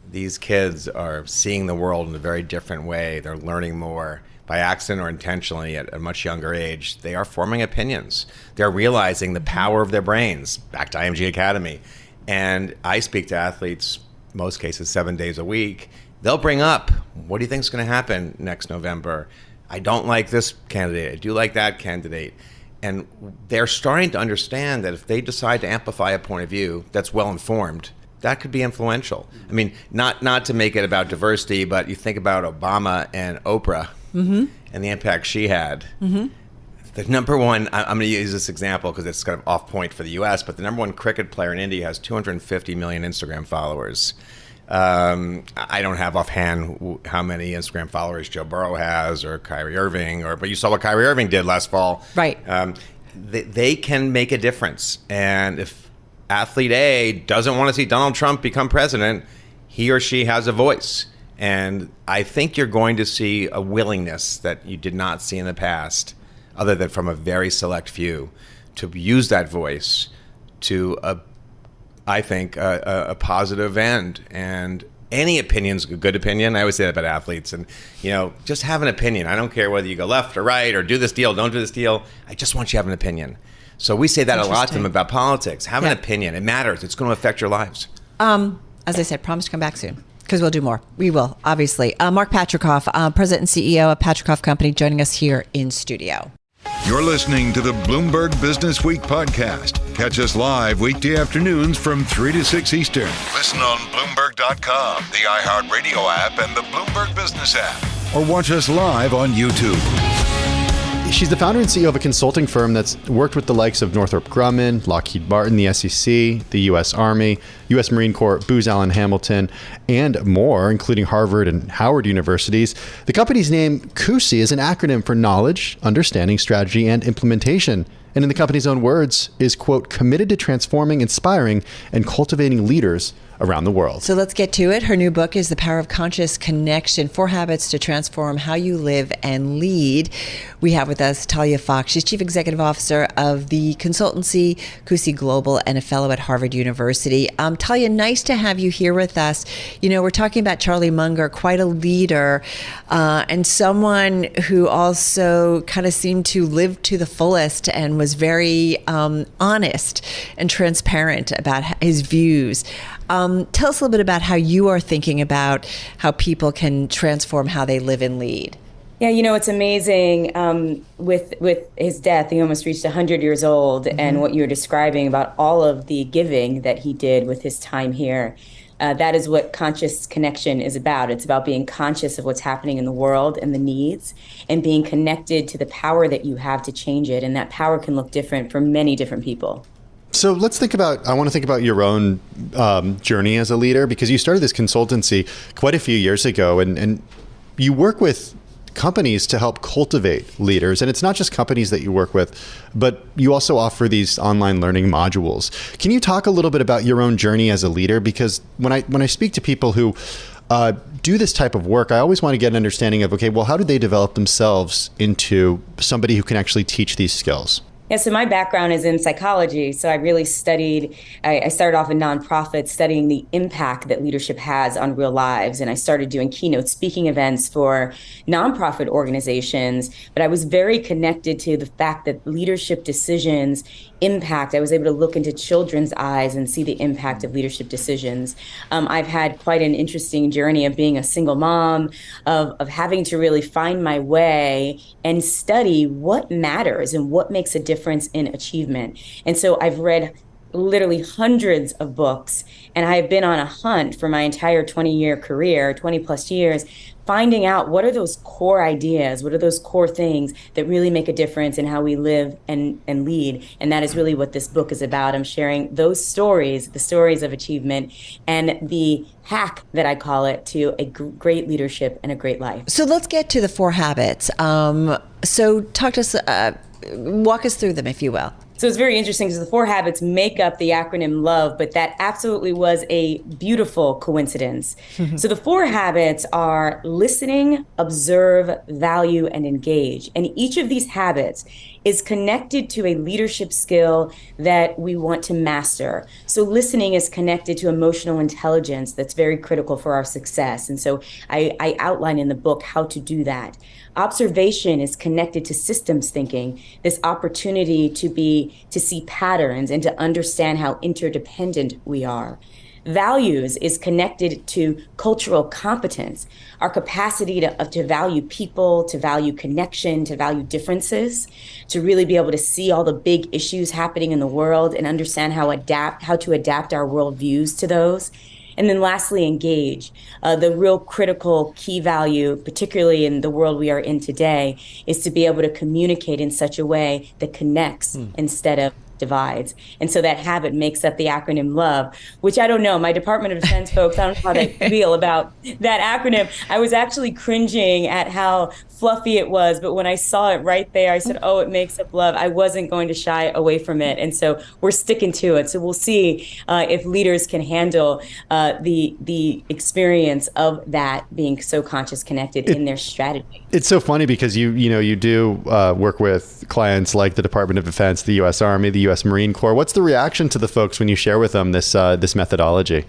S12: these kids are seeing the world in a very different way, they're learning more by accident or intentionally at a much younger age, they are forming opinions. They're realizing the power of their brains, back to IMG Academy. And I speak to athletes, most cases 7 days a week. They'll bring up, what do you think is going to happen next November? I don't like this candidate. I do like that candidate. And they're starting to understand that if they decide to amplify a point of view that's well-informed, that could be influential. I mean, not to make it about diversity, but you think about Obama and Oprah and the impact she had. The number one, I'm going to use this example because it's kind of off point for the U.S., but the number one cricket player in India has 250 million Instagram followers. I don't have offhand how many Instagram followers Joe Burrow has, or Kyrie Irving, but you saw what Kyrie Irving did last fall.
S5: Right.
S12: They can make a difference. And if athlete A doesn't want to see Donald Trump become president, he or she has a voice. And I think you're going to see a willingness that you did not see in the past, other than from a very select few, to use that voice to, I think, a positive end. And any opinion's a good opinion. I always say that about athletes. And, just have an opinion. I don't care whether you go left or right or do this deal, don't do this deal. I just want you to have an opinion. So we say that a lot to them about politics. Have an opinion. It matters. It's going to affect your lives.
S5: As I said, promise to come back soon, because we'll do more. We will, obviously. Mark Patrikoff, President and CEO of Patrikoff Company, joining us here in studio.
S1: You're listening to the Bloomberg Business Week podcast. Catch us live weekday afternoons from 3 to 6 Eastern. Listen on Bloomberg.com, the iHeartRadio app, and the Bloomberg Business App. Or watch us live on YouTube.
S2: She's the founder and CEO of a consulting firm that's worked with the likes of Northrop Grumman, Lockheed Martin, the SEC, the U.S. Army, U.S. Marine Corps, Booz Allen Hamilton, and more, including Harvard and Howard universities. The company's name, KUSI, is an acronym for Knowledge, Understanding, Strategy, and Implementation. And in the company's own words, is, quote, committed to transforming, inspiring, and cultivating leaders around the world.
S5: So let's get to it. Her new book is The Power of Conscious Connection, 4 Habits to Transform How You Live and Lead. We have with us Talia Fox. She's Chief Executive Officer of the consultancy KUSI Global and a fellow at Harvard University. Talia, nice to have you here with us. We're talking about Charlie Munger, quite a leader, and someone who also kind of seemed to live to the fullest and was very honest and transparent about his views. Tell us a little bit about how you are thinking about how people can transform how they live and lead.
S13: Yeah, it's amazing. With his death, he almost reached 100 years old, and what you're describing about all of the giving that he did with his time here. That is what conscious connection is about. It's about being conscious of what's happening in the world and the needs, and being connected to the power that you have to change it. And that power can look different for many different people.
S2: So I want to think about your own journey as a leader, because you started this consultancy quite a few years ago, and you work with companies to help cultivate leaders. And it's not just companies that you work with, but you also offer these online learning modules. Can you talk a little bit about your own journey as a leader? Because when I speak to people who do this type of work, I always want to get an understanding of, okay, well, how did they develop themselves into somebody who can actually teach these skills?
S13: Yeah, so my background is in psychology. So I really I started off in nonprofits studying the impact that leadership has on real lives. And I started doing keynote speaking events for nonprofit organizations. But I was very connected to the fact that leadership decisions impact. I was able to look into children's eyes and see the impact of leadership decisions. I've had quite an interesting journey of being a single mom, of having to really find my way and study what matters and what makes a difference in achievement. And so I've read literally hundreds of books, and I've been on a hunt for my entire 20-year career, 20 plus years, finding out what are those core ideas, what are those core things that really make a difference in how we live and lead. And that is really what this book is about. I'm sharing those stories, the stories of achievement, and the hack that I call it to a great leadership and a great life.
S5: So let's get to the 4 habits. So talk to us, walk us through them, if you will.
S13: So it's very interesting because the 4 habits make up the acronym LOVE, but that absolutely was a beautiful coincidence. So the 4 habits are listening, observe, value, and engage. And each of these habits is connected to a leadership skill that we want to master. So listening is connected to emotional intelligence that's very critical for our success. And so I outline in the book how to do that. Observation is connected to systems thinking, this opportunity to see patterns and to understand how interdependent we are. Values is connected to cultural competence, our capacity to value people, to value connection, to value differences, to really be able to see all the big issues happening in the world and understand how to adapt our worldviews to those. And then lastly, engage. The real critical key value, particularly in the world we are in today, is to be able to communicate in such a way that connects instead of divides. And so that habit makes up the acronym LOVE, which I don't know. My Department of Defense folks, I don't know how they feel about that acronym. I was actually cringing at how fluffy it was, but when I saw it right there, I said, oh, it makes up love. I wasn't going to shy away from it. And so we're sticking to it. So we'll see if leaders can handle the experience of that being so conscious connected in their strategy.
S2: It's so funny because you do work with clients like the Department of Defense, the U.S. Army, the U.S. Marine Corps. What's the reaction to the folks when you share with them this methodology?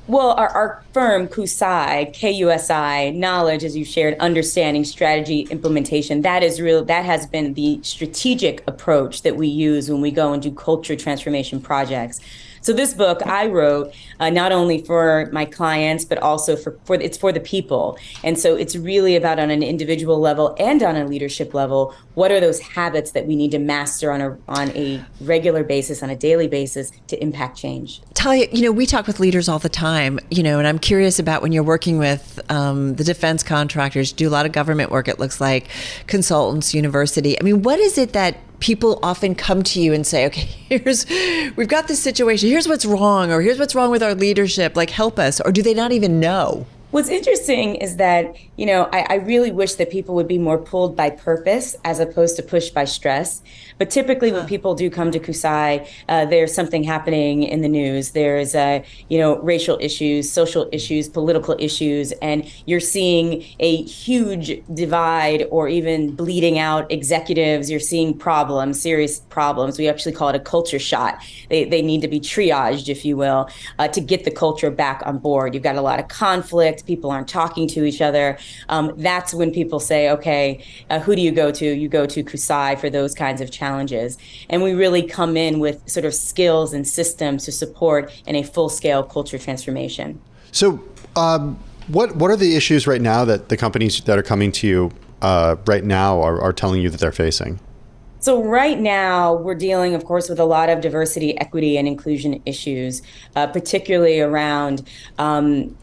S13: Well, our firm, KUSI, K-U-S-I, knowledge, as you shared, understanding, strategy, implementation, that has been the strategic approach that we use when we go and do culture transformation projects. So this book I wrote not only for my clients, but also for it's for the people. And so it's really about, on an individual level and on a leadership level, what are those habits that we need to master on a regular basis, on a daily basis, to impact change.
S5: Talia, we talk with leaders all the time, and I'm curious about when you're working with the defense contractors, do a lot of government work, it looks like, consultants, university. I mean, what is it that people often come to you and say, okay, we've got this situation, here's what's wrong, or here's what's wrong with our leadership, like, help us, or do they not even know?
S13: What's interesting is that, I really wish that people would be more pulled by purpose as opposed to pushed by stress. But typically when people do come to KUSI, there's something happening in the news. There's, racial issues, social issues, political issues, and you're seeing a huge divide or even bleeding out executives. You're seeing problems, serious problems. We actually call it a culture shot. They need to be triaged, if you will, to get the culture back on board. You've got a lot of conflict. People aren't talking to each other. That's when people say, okay, who do you go to? You go to KUSI for those kinds of challenges. And we really come in with sort of skills and systems to support in a full-scale culture transformation.
S2: So what are the issues right now that the companies that are coming to you right now are telling you that they're facing?
S13: So right now, we're dealing, of course, with a lot of diversity, equity, and inclusion issues, particularly around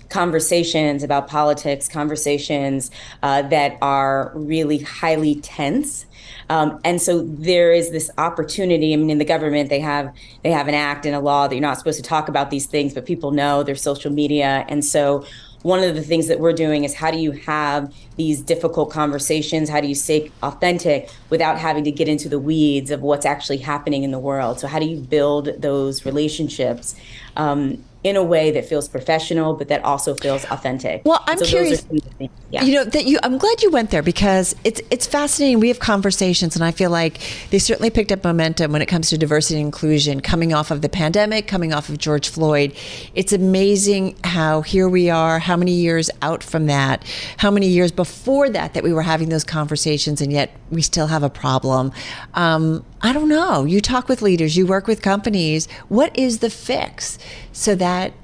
S13: conversations about politics, conversations that are really highly tense. And so there is this opportunity. I mean, in the government, they have an act and a law that you're not supposed to talk about these things, but people know there's social media. And so one of the things that we're doing is, how do you have these difficult conversations? How do you stay authentic without having to get into the weeds of what's actually happening in the world? So how do you build those relationships in a way that feels professional, but that also feels authentic?
S5: Well, I'm curious. I'm glad you went there, because it's fascinating. We have conversations, and I feel like they certainly picked up momentum when it comes to diversity and inclusion, coming off of the pandemic, coming off of George Floyd. It's amazing how here we are, how many years out from that, how many years before that we were having those conversations, and yet we still have a problem. I don't know. You talk with leaders, you work with companies. What is the fix so that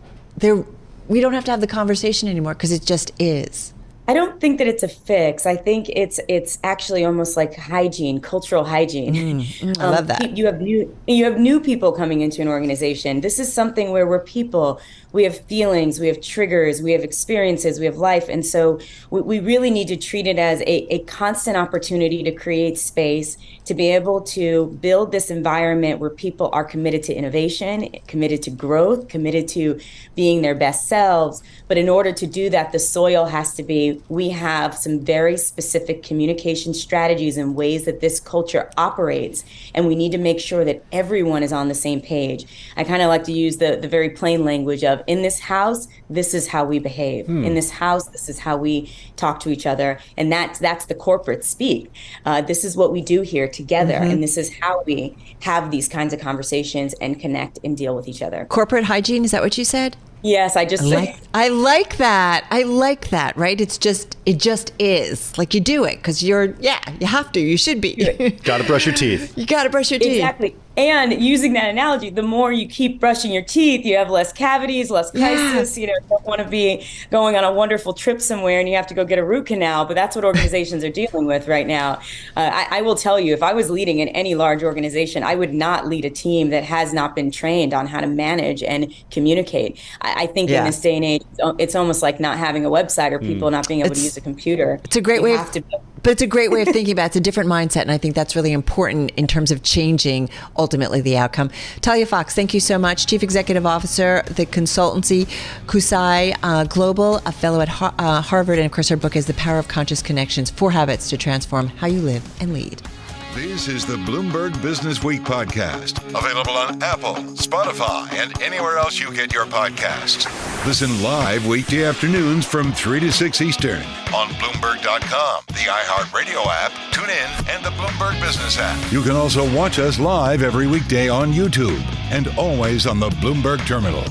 S5: we don't have to have the conversation anymore, because it just is?
S13: I don't think that it's a fix. I think it's actually almost like hygiene, cultural hygiene.
S5: I love that.
S13: You have new people coming into an organization. This is something where we're people. We have feelings, we have triggers, we have experiences, we have life. And so we really need to treat it as a constant opportunity to create space, to be able to build this environment where people are committed to innovation, committed to growth, committed to being their best selves. But in order to do that, the soil has to be, we have some very specific communication strategies and ways that this culture operates. And we need to make sure that everyone is on the same page. I kind of like to use the very plain language of, in this house, this is how we behave. In this house, this is how we talk to each other. And that's the corporate speak. This is what we do here together. And this is how we have these kinds of conversations and connect and deal with each other.
S5: Corporate hygiene, is that what you said?
S13: Yes, I
S5: like that. I like that, right? It just is. Like, you do it because you have to. You should be.
S2: Got to brush your teeth.
S5: You got to brush your teeth.
S13: Exactly. And using that analogy, the more you keep brushing your teeth, you have less cavities, less crisis. You don't want to be going on a wonderful trip somewhere and you have to go get a root canal. But that's what organizations are dealing with right now. I will tell you, if I was leading in any large organization, I would not lead a team that has not been trained on how to manage and communicate. I think in this day and age, it's almost like not having a website or people not being able to use a computer.
S5: It's a great way But it's a great way of thinking about it. It's a different mindset, and I think that's really important in terms of changing, ultimately, the outcome. Talia Fox, thank you so much. Chief Executive Officer, the consultancy, Kusai Global, a fellow at Harvard, and of course her book is The Power of Conscious Connections, 4 Habits to Transform How You Live and Lead.
S1: This is the Bloomberg Business Week podcast, available on Apple, Spotify, and anywhere else you get your podcasts. Listen live weekday afternoons from 3 to 6 Eastern on Bloomberg.com, the iHeartRadio app, TuneIn, and the Bloomberg Business App. You can also watch us live every weekday on YouTube and always on the Bloomberg Terminal.